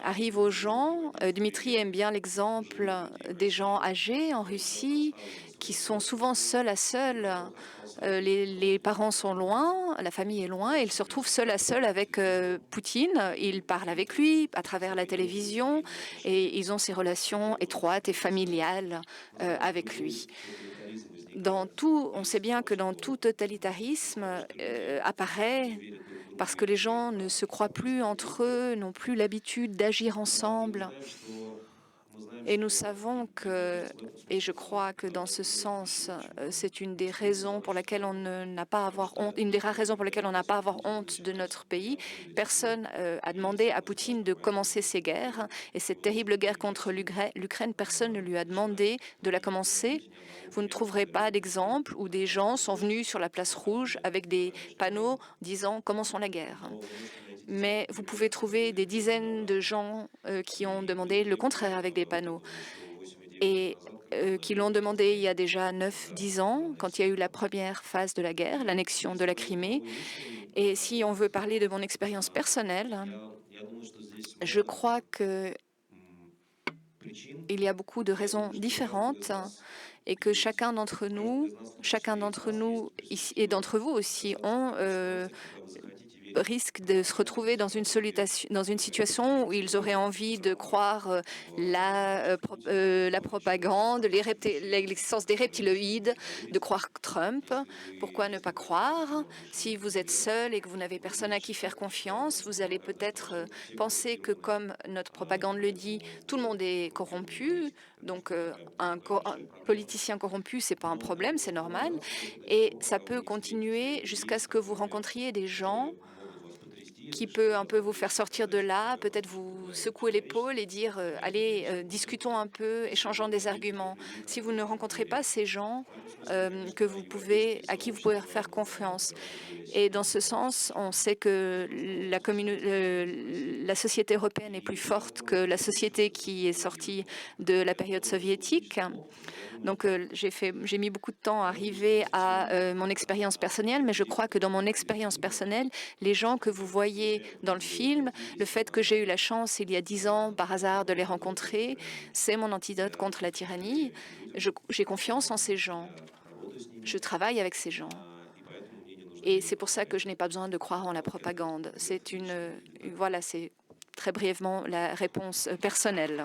arrive aux gens, Dmitri aime bien l'exemple des gens âgés en Russie qui sont souvent seuls à seuls. Les parents sont loin, la famille est loin, et ils se retrouvent seuls à seuls avec Poutine. Ils parlent avec lui à travers la télévision et ils ont ces relations étroites et familiales avec lui. On sait bien que dans tout totalitarisme apparaît parce que les gens ne se croient plus entre eux, n'ont plus l'habitude d'agir ensemble. Et nous savons que, et je crois que dans ce sens, c'est une des raisons pour lesquelles on n'a pas à avoir honte, une des rares raisons pour lesquelles on n'a pas à avoir honte de notre pays. Personne a demandé à Poutine de commencer ces guerres. Et cette terrible guerre contre l'Ukraine, personne ne lui a demandé de la commencer. Vous ne trouverez pas d'exemple où des gens sont venus sur la place rouge avec des panneaux disant « Commençons la guerre ». Mais vous pouvez trouver des dizaines de gens qui ont demandé le contraire avec des panneaux et qui l'ont demandé il y a déjà 9-10 ans, quand il y a eu la première phase de la guerre, l'annexion de la Crimée. Et si on veut parler de mon expérience personnelle, je crois qu'il y a beaucoup de raisons différentes et que chacun d'entre nous et d'entre vous aussi ont risquent de se retrouver dans une situation où ils auraient envie de croire la propagande, l'existence des reptiloïdes, de croire Trump. Pourquoi ne pas croire? Si vous êtes seul et que vous n'avez personne à qui faire confiance, vous allez peut-être penser que, comme notre propagande le dit, tout le monde est corrompu. Donc, un politicien corrompu, c'est pas un problème, c'est normal. Et ça peut continuer jusqu'à ce que vous rencontriez des gens qui peut un peu vous faire sortir de là, peut-être vous secouer l'épaule et dire allez, discutons un peu, échangeons des arguments. Si vous ne rencontrez pas ces gens à qui vous pouvez faire confiance. Et dans ce sens, on sait que la société européenne est plus forte que la société qui est sortie de la période soviétique. Donc, j'ai mis beaucoup de temps à arriver à mon expérience personnelle, mais je crois que dans mon expérience personnelle, les gens que vous voyez dans le film, le fait que j'ai eu la chance il y a 10 ans, par hasard, de les rencontrer, c'est mon antidote contre la tyrannie. J'ai confiance en ces gens. Je travaille avec ces gens. Et c'est pour ça que je n'ai pas besoin de croire en la propagande. Voilà, c'est très brièvement la réponse personnelle.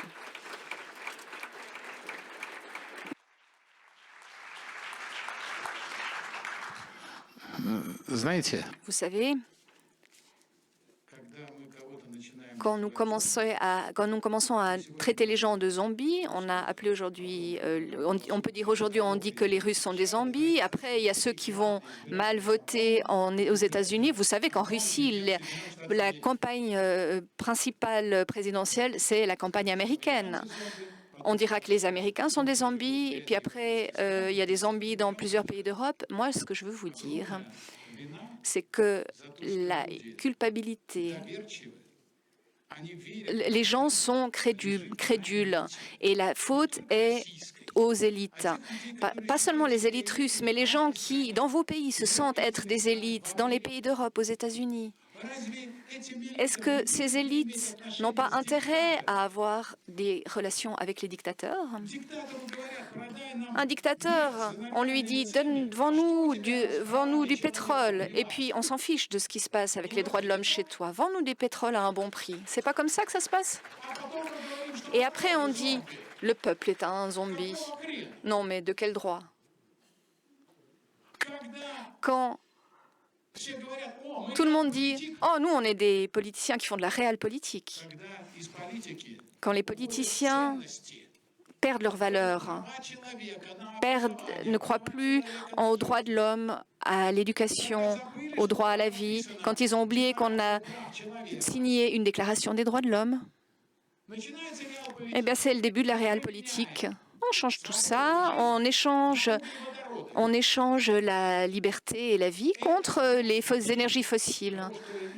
Vous savez, quand nous commençons à traiter les gens de zombies, on a appelé aujourd'hui, on peut dire aujourd'hui, on dit que les Russes sont des zombies. Après, il y a ceux qui vont mal voter aux États-Unis. Vous savez qu'en Russie, la campagne principale présidentielle, c'est la campagne américaine. On dira que les Américains sont des zombies, et puis après, il y a des zombies dans plusieurs pays d'Europe. Moi, ce que je veux vous dire, c'est que la culpabilité, les gens sont crédules, et la faute est aux élites. Pas seulement les élites russes, mais les gens qui, dans vos pays, se sentent être des élites, dans les pays d'Europe, aux États-Unis. Est-ce que ces élites n'ont pas intérêt à avoir des relations avec les dictateurs? Un dictateur, on lui dit « vends-nous du pétrole » et puis on s'en fiche de ce qui se passe avec les droits de l'homme chez toi. « Vends-nous du pétrole à un bon prix ». C'est pas comme ça que ça se passe? Et après on dit « le peuple est un zombie ». Non, mais de quel droit? Quand tout le monde dit « oh, nous, on est des politiciens qui font de la réelle politique ». Quand les politiciens perdent leurs valeurs, ne croient plus aux droits de l'homme, à l'éducation, au droit à la vie, quand ils ont oublié qu'on a signé une déclaration des droits de l'homme, eh bien, c'est le début de la réelle politique. On change tout ça, on échange la liberté et la vie contre les énergies fossiles.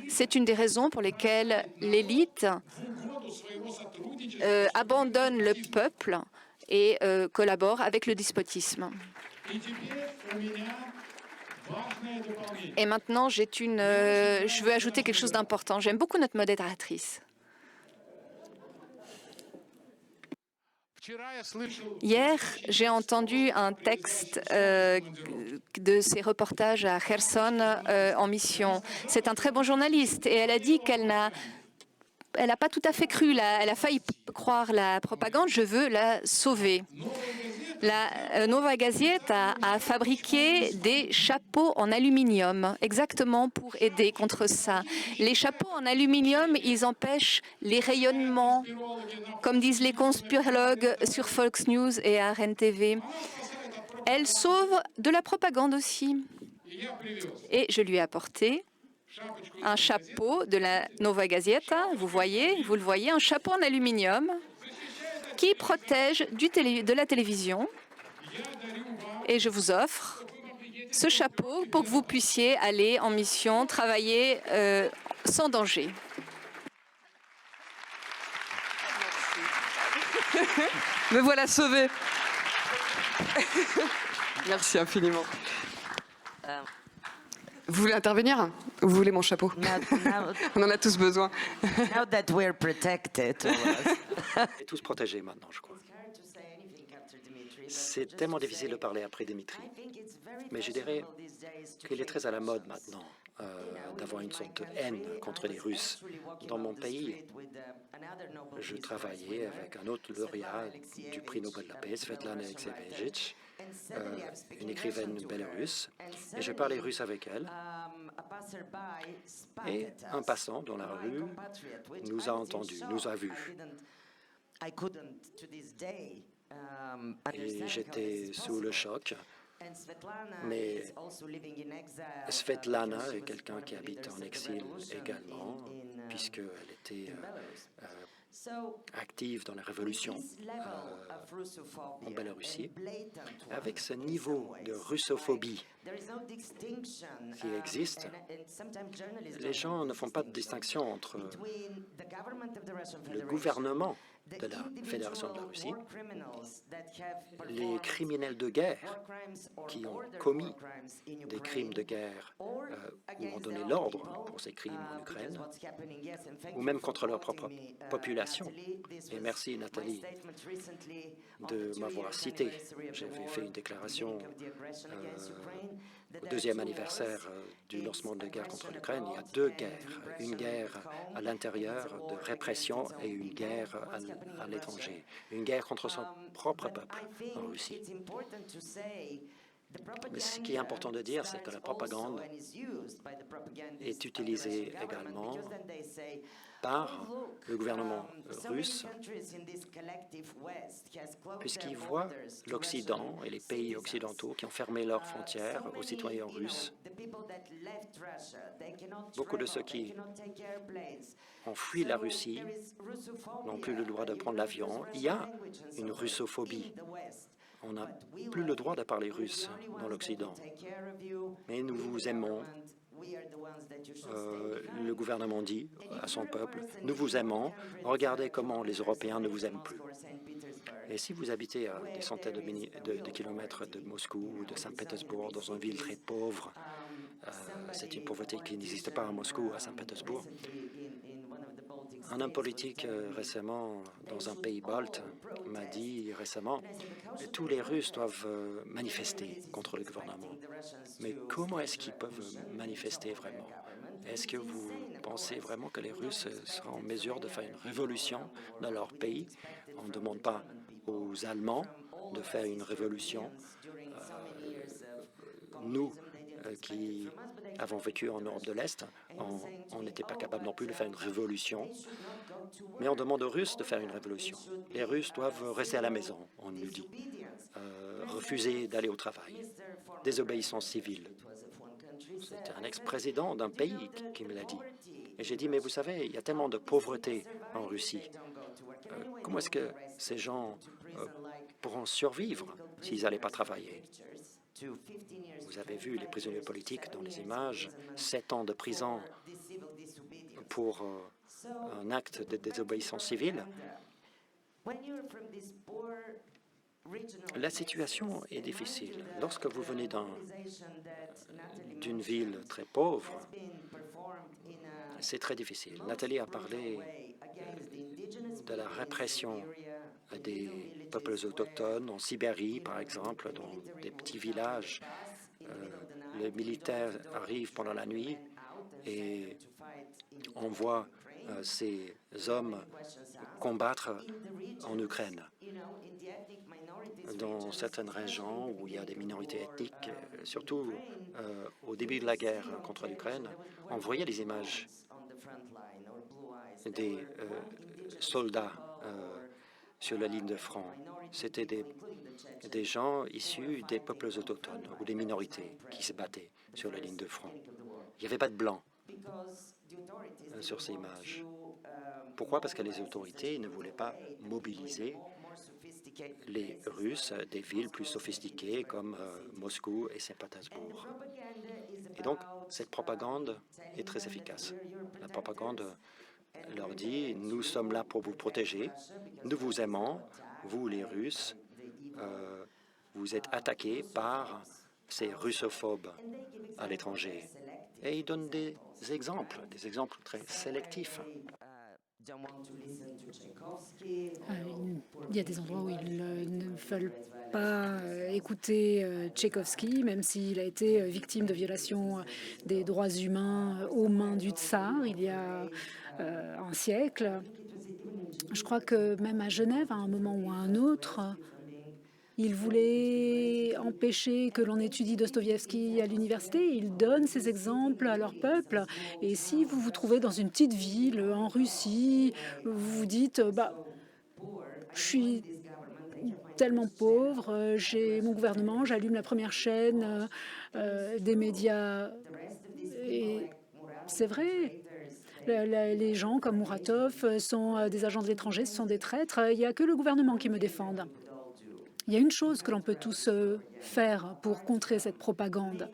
C'est une des raisons pour lesquelles l'élite abandonne le peuple et collabore avec le despotisme. Et maintenant, je veux ajouter quelque chose d'important. J'aime beaucoup notre modératrice. Hier, j'ai entendu un texte de ses reportages à Kherson en mission. C'est un très bon journaliste et elle a dit qu'elle n'a pas tout à fait cru, elle a failli croire la propagande, je veux la sauver. La Nova Gazeta a fabriqué des chapeaux en aluminium, exactement pour aider contre ça. Les chapeaux en aluminium, ils empêchent les rayonnements, comme disent les conspirologues sur Fox News et à REN-TV. Elles sauvent de la propagande aussi. Et je lui ai apporté un chapeau de la Nova Gazeta, vous le voyez, un chapeau en aluminium qui protège de la télévision. Et je vous offre ce chapeau pour que vous puissiez aller en mission, travailler sans danger. Me voilà sauvé. Merci infiniment. Vous voulez intervenir? Vous voulez mon chapeau? On en a tous besoin. Now that we're protected, On est tous protégés maintenant, je crois. C'est tellement difficile de parler après Dimitri. Mais je dirais qu'il est très à la mode maintenant d'avoir une sorte de haine contre les Russes. Dans mon pays, je travaillais avec un autre lauréat du prix Nobel de la paix, Svetlana Alexievitch, une écrivaine bélarusse, et je parlais russe avec elle. Et un passant dans la rue nous a entendus, nous a vus. Et j'étais sous le choc. Mais Svetlana est quelqu'un qui habite en exil également, puisqu'elle était active dans la révolution en Biélorussie. Avec ce niveau de russophobie qui existe, les gens ne font pas de distinction entre le gouvernement de la Fédération de la Russie, les criminels de guerre qui ont commis des crimes de guerre ou ont donné l'ordre pour ces crimes en Ukraine, ou même contre leur propre population. Et merci Nathalie de m'avoir cité. J'avais fait une déclaration au deuxième anniversaire du lancement de la guerre contre l'Ukraine. Il y a deux guerres, une guerre à l'intérieur de répression et une guerre à l'étranger, une guerre contre son propre peuple en Russie. Mais ce qui est important de dire, c'est que la propagande est utilisée également par le gouvernement russe, puisqu'ils voient l'Occident et les pays occidentaux qui ont fermé leurs frontières aux citoyens russes. Beaucoup de ceux qui ont fui la Russie n'ont plus le droit de prendre l'avion. Il y a une russophobie. On n'a plus le droit de parler russe dans l'Occident. Mais nous vous aimons. Le gouvernement dit à son peuple, nous vous aimons, regardez comment les Européens ne vous aiment plus. Et si vous habitez à des centaines de kilomètres de Moscou ou de Saint-Pétersbourg, dans une ville très pauvre, C'est une pauvreté qui n'existe pas à Moscou, à Saint-Pétersbourg. Un homme politique récemment dans un pays balte m'a dit récemment que tous les Russes doivent manifester contre le gouvernement. Mais comment est-ce qu'ils peuvent manifester vraiment? Est-ce que vous pensez vraiment que les Russes seront en mesure de faire une révolution dans leur pays? On ne demande pas aux Allemands de faire une révolution. Nous, qui avons vécu en Europe de l'Est, on n'était pas capable non plus de faire une révolution. Mais on demande aux Russes de faire une révolution. Les Russes doivent rester à la maison, on nous dit, refuser d'aller au travail, désobéissance civile. C'était un ex-président d'un pays qui me l'a dit. Et j'ai dit, mais vous savez, il y a tellement de pauvreté en Russie. Comment est-ce que ces gens pourront survivre s'ils n'allaient pas travailler? Vous avez vu les prisonniers politiques dans les images, 7 ans de prison pour un acte de désobéissance civile. La situation est difficile. Lorsque vous venez d'une ville très pauvre, c'est très difficile. Nathalie a parlé de la répression des peuples autochtones en Sibérie, par exemple, dans des petits villages. Les militaires arrivent pendant la nuit et on voit ces hommes combattre en Ukraine. Dans certaines régions où il y a des minorités ethniques, surtout au début de la guerre contre l'Ukraine, on voyait des images des soldats sur la ligne de front. C'était des gens issus des peuples autochtones ou des minorités qui se battaient sur la ligne de front. Il n'y avait pas de blanc sur ces images. Pourquoi? Parce que les autorités ne voulaient pas mobiliser les Russes des villes plus sophistiquées comme Moscou et Saint-Pétersbourg. Et donc, cette propagande est très efficace. La propagande leur dit « Nous sommes là pour vous protéger, nous vous aimons, vous les Russes, vous êtes attaqués par ces russophobes à l'étranger. » Et ils donnent des exemples très sélectifs. Il y a des endroits où ils ne veulent pas écouter Tchaïkovski, même s'il a été victime de violations des droits humains aux mains du tsar il y a un siècle. Je crois que même à Genève, à un moment ou à un autre, ils voulaient empêcher que l'on étudie Dostoïevski à l'université. Ils donnent ces exemples à leur peuple. Et si vous vous trouvez dans une petite ville en Russie, vous vous dites je suis tellement pauvre, j'ai mon gouvernement, j'allume la première chaîne des médias. Et c'est vrai. Les gens comme Muratov sont des agents de l'étranger, ce sont des traîtres. Il n'y a que le gouvernement qui me défende. Il y a une chose que l'on peut tous faire pour contrer cette propagande.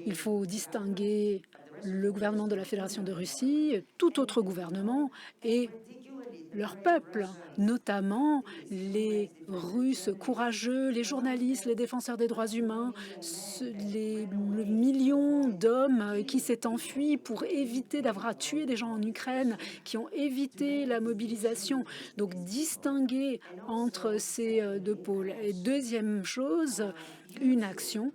Il faut distinguer le gouvernement de la Fédération de Russie, tout autre gouvernement, et leur peuple, notamment les Russes courageux, les journalistes, les défenseurs des droits humains, les millions d'hommes qui s'est enfui pour éviter d'avoir à tuer des gens en Ukraine, qui ont évité la mobilisation. Donc distinguer entre ces deux pôles. Et deuxième chose, une action.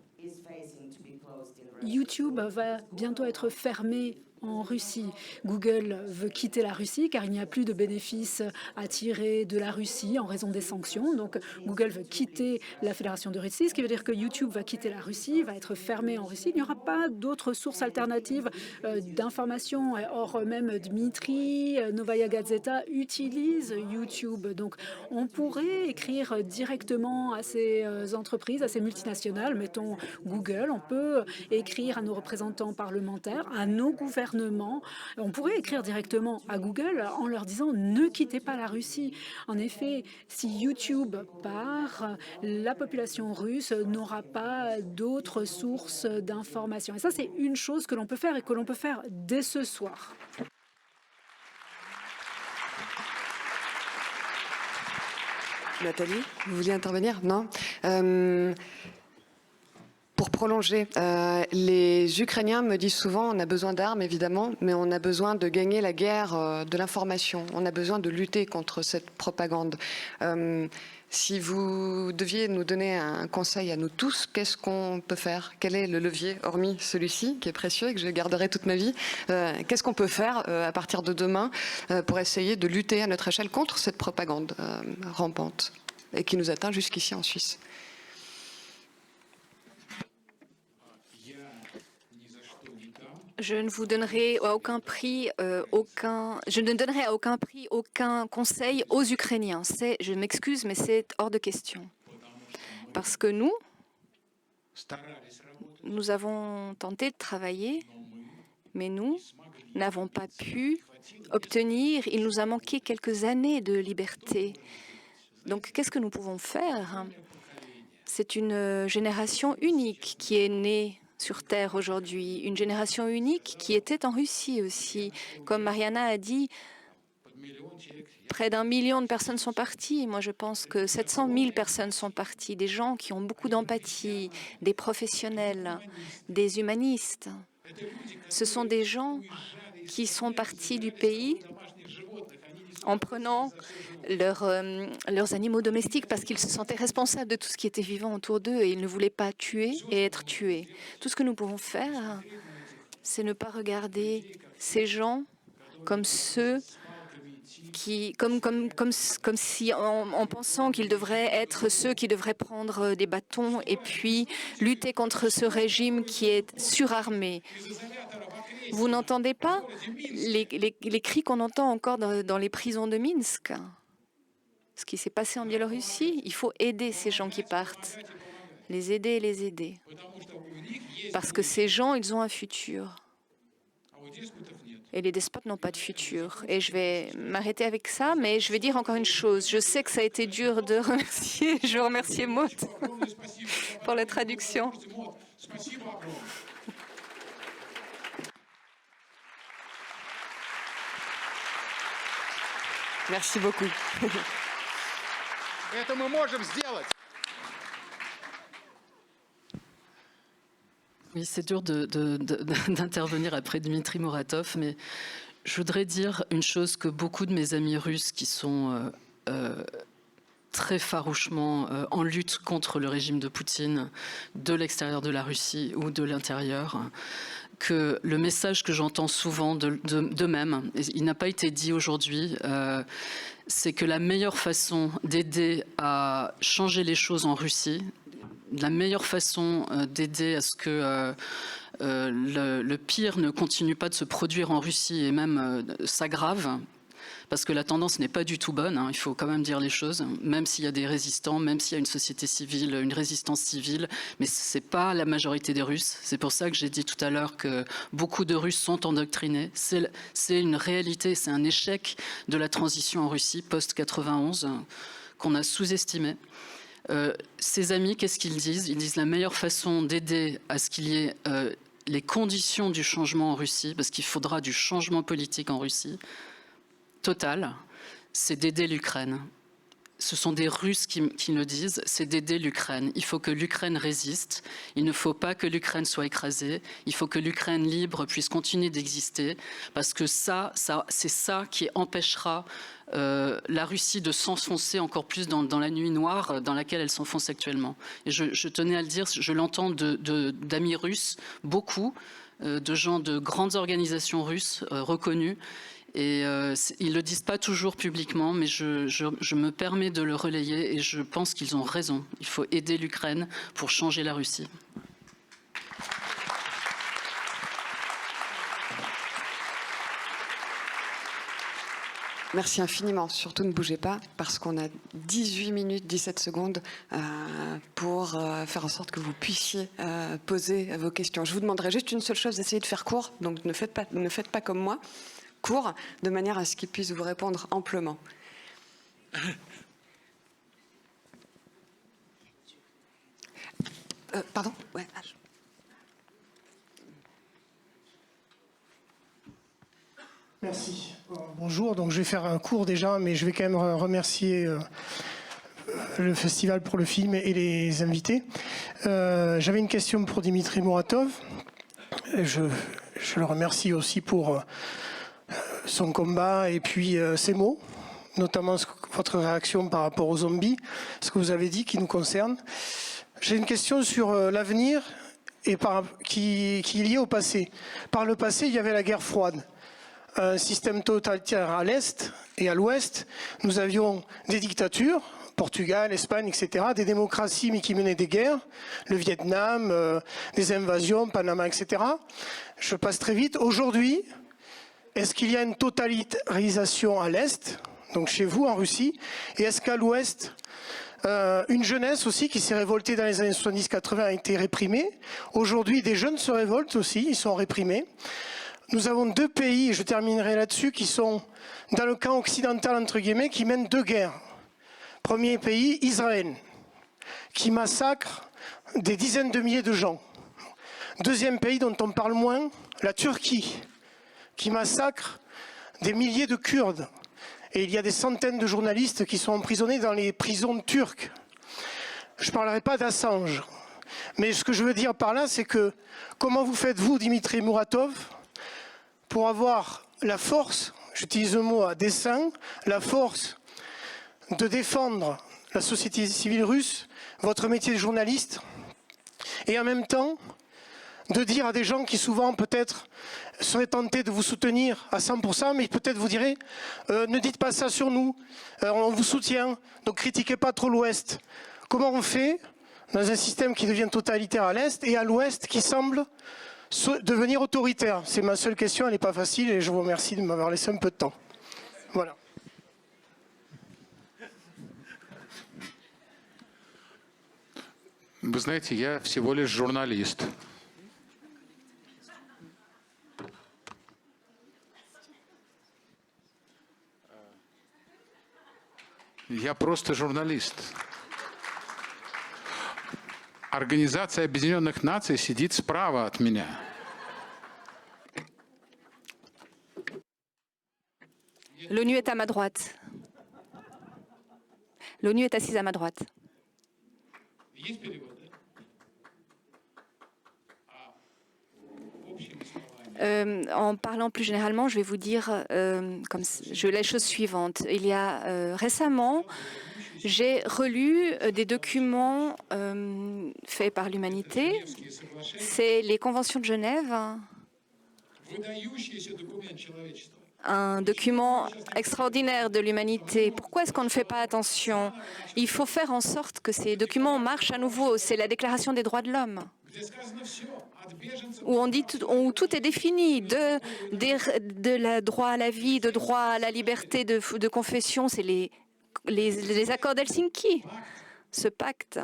YouTube va bientôt être fermé en Russie. Google veut quitter la Russie car il n'y a plus de bénéfices à tirer de la Russie en raison des sanctions. Donc Google veut quitter la Fédération de Russie, ce qui veut dire que YouTube va quitter la Russie, va être fermé en Russie. Il n'y aura pas d'autres sources alternatives d'informations. Or, même Dmitri, Novaya Gazeta utilise YouTube. Donc on pourrait écrire directement à ces entreprises, à ces multinationales, mettons Google. On peut écrire à nos représentants parlementaires, à nos gouvernements. On pourrait écrire directement à Google en leur disant « Ne quittez pas la Russie ». En effet, si YouTube part, la population russe n'aura pas d'autres sources d'informations. Et ça, c'est une chose que l'on peut faire et que l'on peut faire dès ce soir. Nathalie, vous vouliez intervenir? Non. Pour prolonger. Les Ukrainiens me disent souvent on a besoin d'armes, évidemment, mais on a besoin de gagner la guerre de l'information. On a besoin de lutter contre cette propagande. Si vous deviez nous donner un conseil à nous tous, qu'est-ce qu'on peut faire? Quel est le levier, hormis celui-ci, qui est précieux et que je garderai toute ma vie? Qu'est-ce qu'on peut faire à partir de demain pour essayer de lutter à notre échelle contre cette propagande rampante et qui nous atteint jusqu'ici en Suisse? Je ne vous donnerai à aucun prix je ne donnerai à aucun prix aucun conseil aux Ukrainiens. Je m'excuse, mais c'est hors de question. Parce que nous avons tenté de travailler, mais nous n'avons pas pu obtenir. Il nous a manqué quelques années de liberté. Donc, qu'est-ce que nous pouvons faire? C'est une génération unique qui est née sur Terre aujourd'hui, une génération unique qui était en Russie aussi. Comme Mariana a dit, près d'1 million de personnes sont parties. Moi, je pense que 700 000 personnes sont parties, des gens qui ont beaucoup d'empathie, des professionnels, des humanistes. Ce sont des gens qui sont partis du pays en prenant leurs animaux domestiques parce qu'ils se sentaient responsables de tout ce qui était vivant autour d'eux et ils ne voulaient pas tuer et être tués. Tout ce que nous pouvons faire, c'est ne pas regarder ces gens comme ceux qui, comme si en pensant qu'ils devraient être ceux qui devraient prendre des bâtons et puis lutter contre ce régime qui est surarmé. Vous n'entendez pas les cris qu'on entend encore dans les prisons de Minsk? Ce qui s'est passé en Biélorussie, il faut aider ces gens qui partent. Les aider et les aider. Parce que ces gens, ils ont un futur. Et les despotes n'ont pas de futur. Et je vais m'arrêter avec ça, mais je vais dire encore une chose. Je sais que ça a été dur de remercier. Je veux remercier Maud pour la traduction. Merci beaucoup. Это мы можем сделать. Oui, c'est dur d'intervenir après Dmitri Muratov, mais je voudrais dire une chose que beaucoup de mes amis russes qui sont très farouchement en lutte contre le régime de Poutine, de l'extérieur de la Russie ou de l'intérieur, que le message que j'entends souvent d'eux-mêmes, il n'a pas été dit aujourd'hui, c'est que la meilleure façon d'aider à changer les choses en Russie, la meilleure façon d'aider à ce que le pire ne continue pas de se produire en Russie et même s'aggrave, parce que la tendance n'est pas du tout bonne, il faut quand même dire les choses, même s'il y a des résistants, même s'il y a une société civile, une résistance civile, mais ce n'est pas la majorité des Russes. C'est pour ça que j'ai dit tout à l'heure que beaucoup de Russes sont endoctrinés. C'est une réalité, c'est un échec de la transition en Russie post-91 qu'on a sous-estimé. Ces amis, qu'est-ce qu'ils disent? Ils disent la meilleure façon d'aider à ce qu'il y ait les conditions du changement en Russie, parce qu'il faudra du changement politique en Russie, total, c'est d'aider l'Ukraine. Ce sont des Russes qui le disent, c'est d'aider l'Ukraine. Il faut que l'Ukraine résiste, il ne faut pas que l'Ukraine soit écrasée, il faut que l'Ukraine libre puisse continuer d'exister, parce que c'est ça qui empêchera la Russie de s'enfoncer encore plus dans la nuit noire dans laquelle elle s'enfonce actuellement. Et je tenais à le dire, je l'entends d'amis russes, beaucoup, de gens de grandes organisations russes reconnues, et ils ne le disent pas toujours publiquement, mais je me permets de le relayer et je pense qu'ils ont raison. Il faut aider l'Ukraine pour changer la Russie. Merci infiniment. Surtout ne bougez pas parce qu'on a 18 minutes 17 secondes pour faire en sorte que vous puissiez poser vos questions. Je vous demanderai juste une seule chose, essayez de faire court, donc ne faites pas comme moi. Court, de manière à ce qu'ils puissent vous répondre amplement. Pardon? Ouais. Merci. Bonjour, donc je vais faire un court déjà, mais je vais quand même remercier le festival pour le film et les invités. J'avais une question pour Dimitri Muratov. Je le remercie aussi pour son combat et puis ses mots, notamment votre réaction par rapport aux zombies, ce que vous avez dit qui nous concerne. J'ai une question sur l'avenir et qui est liée au passé. Par le passé, il y avait la guerre froide. Un système totalitaire à l'Est et à l'Ouest. Nous avions des dictatures, Portugal, Espagne, etc., des démocraties mais qui menaient des guerres, le Vietnam, des invasions, Panama, etc. Je passe très vite. Aujourd'hui, est-ce qu'il y a une totalitarisation à l'Est, donc chez vous en Russie, et est-ce qu'à l'Ouest, une jeunesse aussi qui s'est révoltée dans les années 70-80 a été réprimée. Aujourd'hui, des jeunes se révoltent aussi, ils sont réprimés. Nous avons deux pays, et je terminerai là-dessus, qui sont dans le camp occidental, entre guillemets, qui mènent deux guerres. Premier pays, Israël, qui massacre des dizaines de milliers de gens. Deuxième pays dont on parle moins, la Turquie, qui massacre des milliers de Kurdes. Et il y a des centaines de journalistes qui sont emprisonnés dans les prisons turques. Je ne parlerai pas d'Assange. Mais ce que je veux dire par là, c'est que comment vous faites, vous, Dimitri Muratov, pour avoir la force, j'utilise le mot à dessein, la force de défendre la société civile russe, votre métier de journaliste, et en même temps de dire à des gens qui souvent peut-être seraient tentés de vous soutenir à 100%, mais peut-être vous direz ne dites pas ça sur nous, on vous soutient, donc critiquez pas trop l'Ouest. Comment on fait dans un système qui devient totalitaire à l'Est et à l'Ouest qui semble devenir autoritaire? C'est ma seule question, elle n'est pas facile et je vous remercie de m'avoir laissé un peu de temps. Voilà. Вы знаете, я всего лишь журналист. Я просто журналист. Организация Объединенных Наций сидит справа от меня. L'ONU est à ma droite. L'ONU est assise à ma droite. En parlant plus généralement, je vais vous dire les choses suivantes. Il y a récemment, j'ai relu des documents faits par l'humanité. C'est les conventions de Genève, un document extraordinaire de l'humanité. Pourquoi est-ce qu'on ne fait pas attention? Il faut faire en sorte que ces documents marchent à nouveau. C'est la Déclaration des droits de l'homme, où on dit où tout est défini, de la droit à la vie, de droit à la liberté de confession. C'est les accords d'Helsinki, ce pacte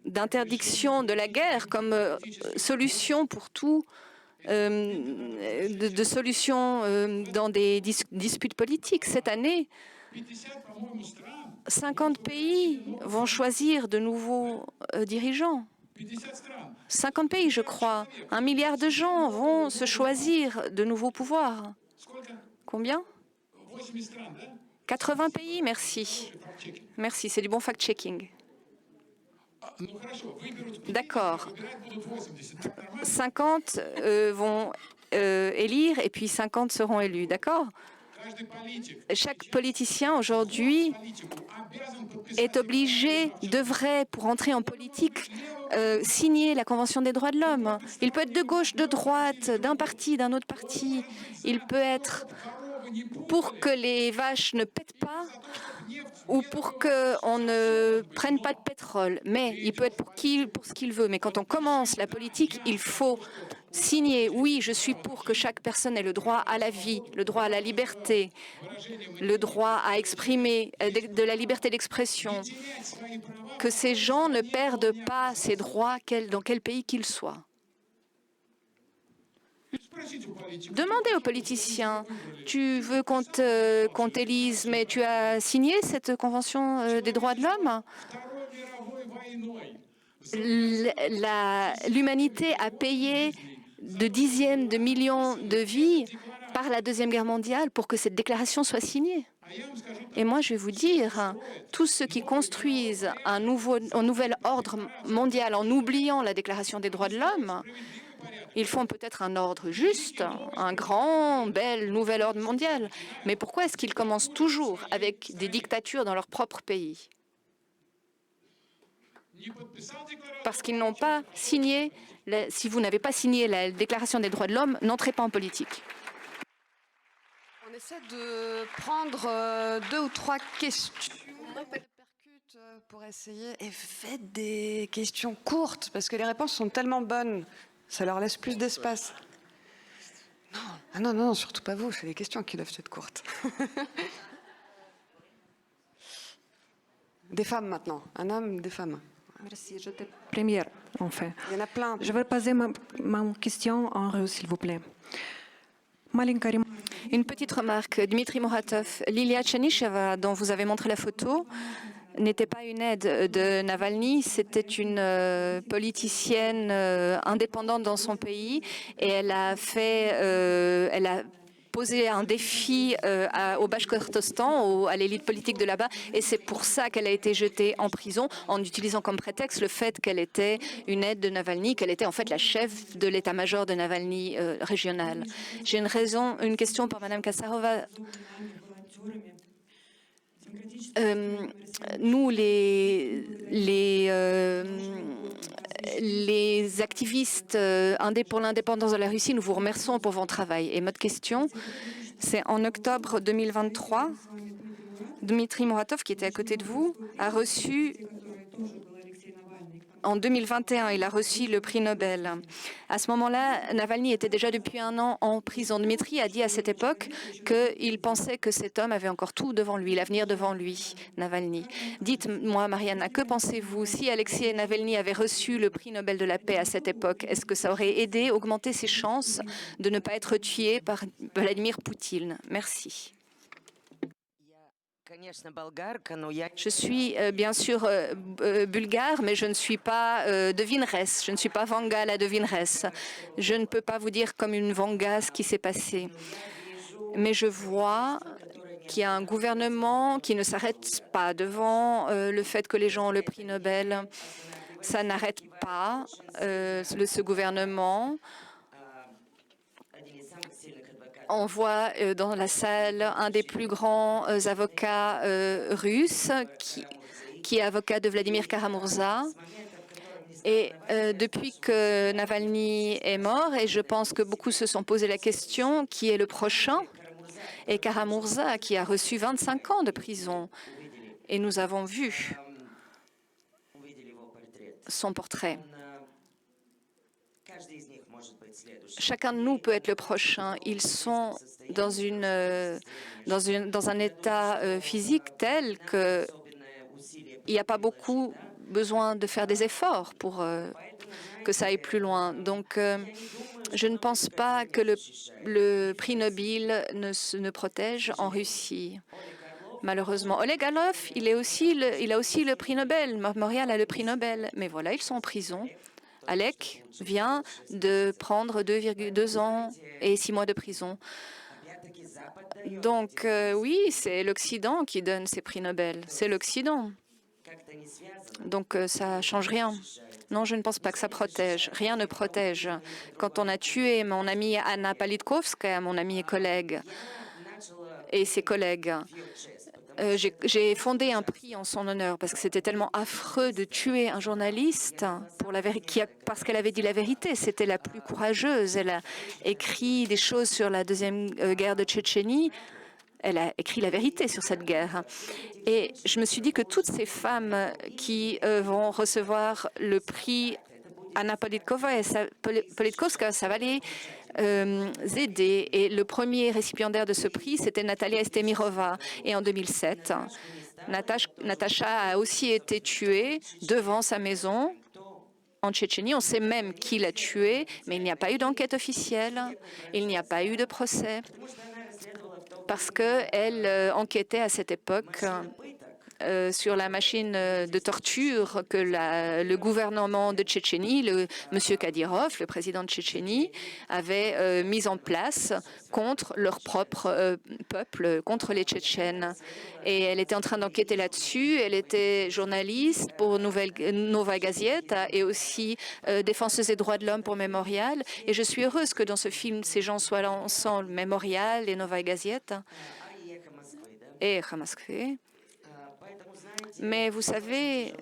d'interdiction de la guerre comme solution pour tout, de solution dans des disputes politiques. Cette année, 50 pays vont choisir de nouveaux dirigeants. 50 pays, je crois. 1 milliard de gens vont se choisir de nouveaux pouvoirs. Combien? 80 pays, merci. Merci, c'est du bon fact-checking. D'accord. 50 vont élire et puis 50 seront élus, d'accord? Chaque politicien aujourd'hui est obligé, devrait, pour entrer en politique, signer la Convention des droits de l'homme. Il peut être de gauche, de droite, d'un parti, d'un autre parti. Il peut être pour que les vaches ne pètent pas ou pour qu'on ne prenne pas de pétrole. Mais il peut être pour ce qu'il veut. Mais quand on commence la politique, il faut signer. Oui, je suis pour que chaque personne ait le droit à la vie, le droit à la liberté, le droit à exprimer, de la liberté d'expression. Que ces gens ne perdent pas ces droits dans quel pays qu'ils soient. Demandez aux politiciens, tu veux qu'on t'élise, mais tu as signé cette convention des droits de l'homme? L'humanité a payé de dizaines de millions de vies par la Deuxième Guerre mondiale pour que cette déclaration soit signée. Et moi, je vais vous dire, tous ceux qui construisent un nouvel ordre mondial en oubliant la Déclaration des droits de l'homme, ils font peut-être un ordre juste, un grand, bel, nouvel ordre mondial. Mais pourquoi est-ce qu'ils commencent toujours avec des dictatures dans leur propre pays? Parce qu'ils n'ont pas signé, si vous n'avez pas signé la Déclaration des droits de l'homme, n'entrez pas en politique. On essaie de prendre 2 ou 3 questions pour essayer, et faites des questions courtes, parce que les réponses sont tellement bonnes, ça leur laisse plus d'espace. Non, ah non, non, surtout pas vous, c'est des questions qui doivent être courtes. Des femmes maintenant, un homme, des femmes. Merci, j'étais première, en fait. Il y en a plein. Je vais poser ma question en russe, s'il vous plaît. Une petite remarque, Dmitri Muratov. Lilia Chanysheva, dont vous avez montré la photo, n'était pas une aide de Navalny, c'était une politicienne indépendante dans son pays et elle a posé un défi au Bachkortostan, à l'élite politique de là-bas, et c'est pour ça qu'elle a été jetée en prison en utilisant comme prétexte le fait qu'elle était une aide de Navalny, qu'elle était en fait la chef de l'état-major de Navalny régional. J'ai une question pour Madame Kassarova. Nous, les activistes pour l'indépendance de la Russie, nous vous remercions pour votre travail. Et notre question, c'est en octobre 2023, Dmitri Muratov, qui était à côté de vous, a reçu... En 2021, il a reçu le prix Nobel. À ce moment-là, Navalny était déjà depuis 1 an en prison. Dmitri a dit à cette époque qu'il pensait que cet homme avait encore tout devant lui, l'avenir devant lui, Navalny. Dites-moi, Mariana, que pensez-vous si Alexei Navalny avait reçu le prix Nobel de la paix à cette époque? Est-ce que ça aurait aidé, augmenté ses chances de ne pas être tué par Vladimir Poutine? Merci. Je suis bien sûr bulgare, mais je ne suis pas devineresse. Je ne suis pas Vanga la devineresse. Je ne peux pas vous dire comme une Vanga ce qui s'est passé. Mais je vois qu'il y a un gouvernement qui ne s'arrête pas devant le fait que les gens ont le prix Nobel. Ça n'arrête pas ce gouvernement. On voit dans la salle un des plus grands avocats russes, qui est avocat de Vladimir Kara-Murza. Et depuis que Navalny est mort, et je pense que beaucoup se sont posé la question, qui est le prochain? Et Kara-Murza, qui a reçu 25 ans de prison. Et nous avons vu son portrait. Chacun de nous peut être le prochain. Ils sont dans un état physique tel qu'il n'y a pas beaucoup besoin de faire des efforts pour que ça aille plus loin. Donc, je ne pense pas que le prix Nobel ne protège en Russie. Malheureusement, Oleg Orlov, il a aussi le prix Nobel. Memorial a le prix Nobel. Mais voilà, ils sont en prison. Alek vient de prendre 2 ans et 6 mois de prison. Donc oui, c'est l'Occident qui donne ces prix Nobel. C'est l'Occident. Donc ça ne change rien. Non, je ne pense pas que ça protège. Rien ne protège. Quand on a tué mon amie Anna Politkovskaya, mon amie et collègue, et ses collègues, j'ai fondé un prix en son honneur parce que c'était tellement affreux de tuer un journaliste parce qu'elle avait dit la vérité. C'était la plus courageuse. Elle a écrit des choses sur la deuxième guerre de Tchétchénie. Elle a écrit la vérité sur cette guerre. Et je me suis dit que toutes ces femmes qui vont recevoir le prix Anna Politkovskaya, ça va les aider. Et le premier récipiendaire de ce prix, c'était Natalia Estemirova. Et en 2007, Natacha a aussi été tuée devant sa maison en Tchétchénie. On sait même qui l'a tuée, mais il n'y a pas eu d'enquête officielle. Il n'y a pas eu de procès. Parce qu'elle enquêtait à cette époque sur la machine de torture que le gouvernement de Tchétchénie, M. Kadyrov, le président de Tchétchénie, avait mise en place contre leur propre peuple, contre les Tchétchènes. Et elle était en train d'enquêter là-dessus. Elle était journaliste pour Novaya Gazeta et aussi défenseuse des droits de l'homme pour Mémorial. Et je suis heureuse que dans ce film, ces gens soient là ensemble, Mémorial et Novaya Gazeta et Moskva. Mais vous savez,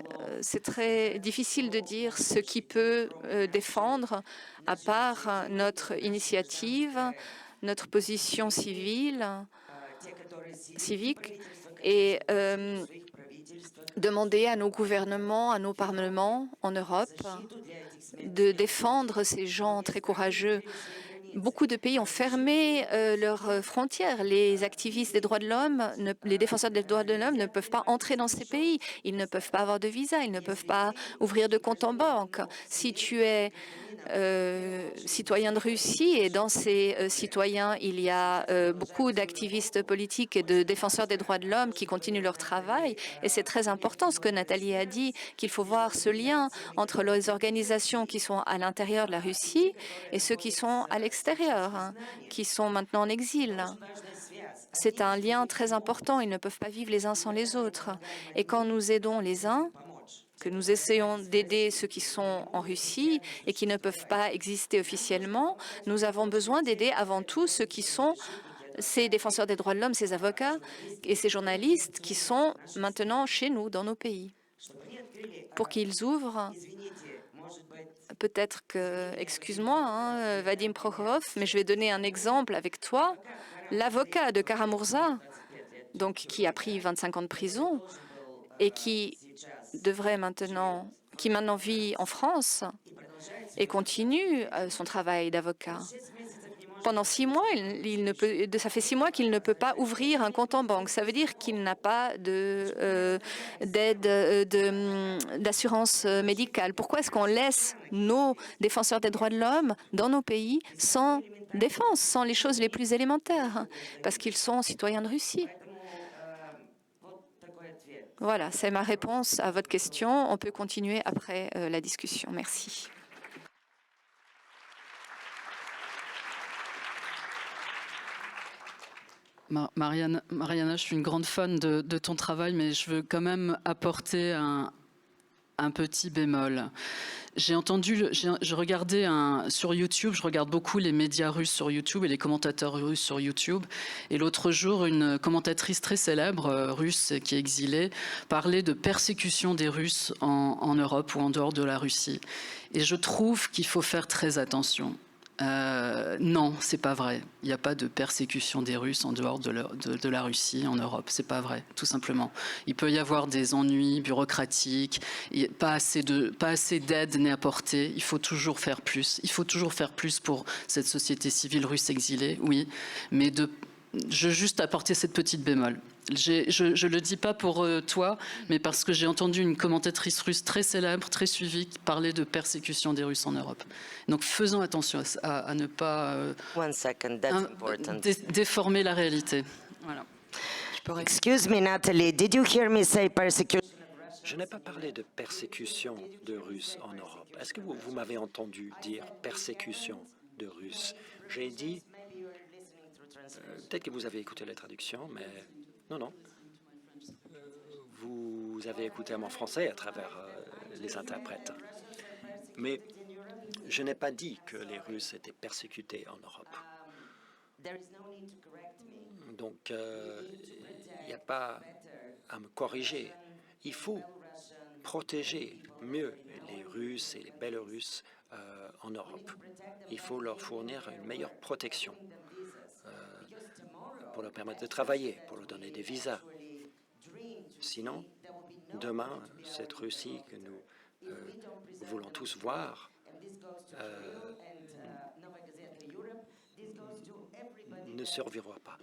c'est très difficile de dire ce qui peut défendre, à part notre initiative, notre position civique, et demander à nos gouvernements, à nos parlements en Europe de défendre ces gens très courageux. Beaucoup de pays ont fermé leurs frontières. Les activistes des droits de l'homme, les défenseurs des droits de l'homme ne peuvent pas entrer dans ces pays. Ils ne peuvent pas avoir de visa, ils ne peuvent pas ouvrir de compte en banque. Si tu es citoyen de Russie et dans ces citoyens, il y a beaucoup d'activistes politiques et de défenseurs des droits de l'homme qui continuent leur travail. Et c'est très important ce que Nathalie a dit, qu'il faut voir ce lien entre les organisations qui sont à l'intérieur de la Russie et ceux qui sont à l'extérieur, qui sont maintenant en exil. C'est un lien très important. Ils ne peuvent pas vivre les uns sans les autres. Et quand nous aidons les uns, que nous essayons d'aider ceux qui sont en Russie et qui ne peuvent pas exister officiellement, nous avons besoin d'aider avant tout ceux qui sont ces défenseurs des droits de l'homme, ces avocats et ces journalistes qui sont maintenant chez nous, dans nos pays, pour qu'ils ouvrent. Peut-être que, excuse-moi, Vadim Prokhorov, mais je vais donner un exemple avec toi. L'avocat de Kara-Murza, donc qui a pris 25 ans de prison et qui maintenant vit en France et continue son travail d'avocat. Pendant 6 mois, ça fait 6 mois qu'il ne peut pas ouvrir un compte en banque. Ça veut dire qu'il n'a pas d'aide d'assurance médicale. Pourquoi est-ce qu'on laisse nos défenseurs des droits de l'homme dans nos pays sans défense, sans les choses les plus élémentaires? Parce qu'ils sont citoyens de Russie. Voilà, c'est ma réponse à votre question. On peut continuer après la discussion. Merci. Mariana, je suis une grande fan de ton travail, mais je veux quand même apporter un petit bémol. J'ai entendu, je regardais sur YouTube, je regarde beaucoup les médias russes sur YouTube et les commentateurs russes sur YouTube. Et l'autre jour, une commentatrice très célèbre, russe, qui est exilée, parlait de persécution des Russes en Europe ou en dehors de la Russie. Et je trouve qu'il faut faire très attention. Non, c'est pas vrai. Il n'y a pas de persécution des Russes en dehors de la Russie, en Europe. C'est pas vrai, tout simplement. Il peut y avoir des ennuis bureaucratiques, pas assez d'aide n'est apportée. Il faut toujours faire plus. Il faut toujours faire plus pour cette société civile russe exilée, oui. Mais je veux juste apporter cette petite bémol. Je le dis pas pour toi, mais parce que j'ai entendu une commentatrice russe très célèbre, très suivie, parler de persécution des Russes en Europe. Donc faisons attention à ne pas déformer la réalité. Voilà. Excuse me, Nathalie, did you hear me say persecution? Je n'ai pas parlé de persécution de Russes en Europe. Est-ce que vous m'avez entendu dire persécution de Russes? J'ai dit, peut-être que vous avez écouté la traduction, mais non. Vous avez écouté mon français à travers les interprètes. Mais je n'ai pas dit que les Russes étaient persécutés en Europe. Donc, il n'y a pas à me corriger. Il faut protéger mieux les Russes et les Bélarusses en Europe. Il faut leur fournir une meilleure protection pour leur permettre de travailler, pour leur donner des visas. Sinon, demain, cette Russie que nous voulons tous voir ne survivra pas.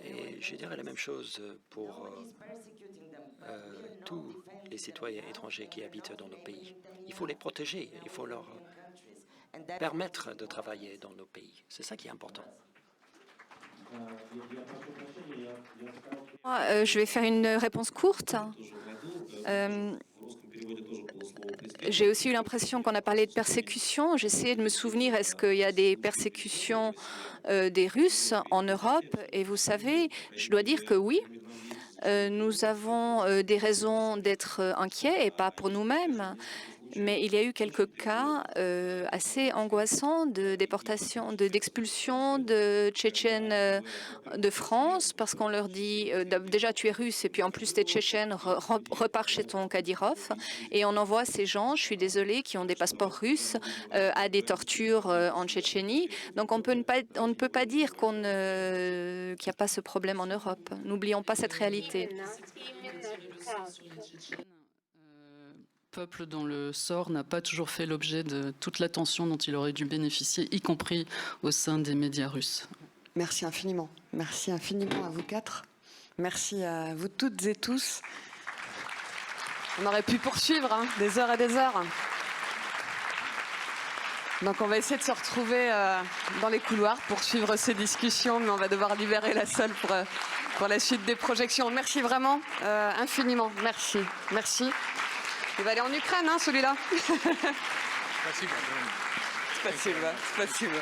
Et je dirais la même chose pour tous les citoyens étrangers qui habitent dans nos pays. Il faut les protéger, il faut leur permettre de travailler dans nos pays. C'est ça qui est important. Je vais faire une réponse courte. J'ai aussi eu l'impression qu'on a parlé de persécution. J'essayais de me souvenir, est-ce qu'il y a des persécutions des Russes en Europe? Et vous savez, je dois dire que oui. Nous avons des raisons d'être inquiets, et pas pour nous-mêmes. Mais il y a eu quelques cas assez angoissants de déportation, d'expulsion de Tchétchènes de France, parce qu'on leur dit déjà tu es russe et puis en plus tu es tchétchène, repars chez ton Kadyrov. Et on envoie ces gens, je suis désolée, qui ont des passeports russes à des tortures en Tchétchénie. Donc on ne peut pas dire qu'il n'y a pas ce problème en Europe. N'oublions pas cette réalité. Peuple dont le sort n'a pas toujours fait l'objet de toute l'attention dont il aurait dû bénéficier, y compris au sein des médias russes. Merci infiniment. Merci infiniment à vous quatre. Merci à vous toutes et tous. On aurait pu poursuivre des heures et des heures. Donc on va essayer de se retrouver dans les couloirs pour suivre ces discussions, mais on va devoir libérer la salle pour la suite des projections. Merci vraiment infiniment. Merci. Merci. Il va aller en Ukraine, celui-là. Спасибо. Спасибо.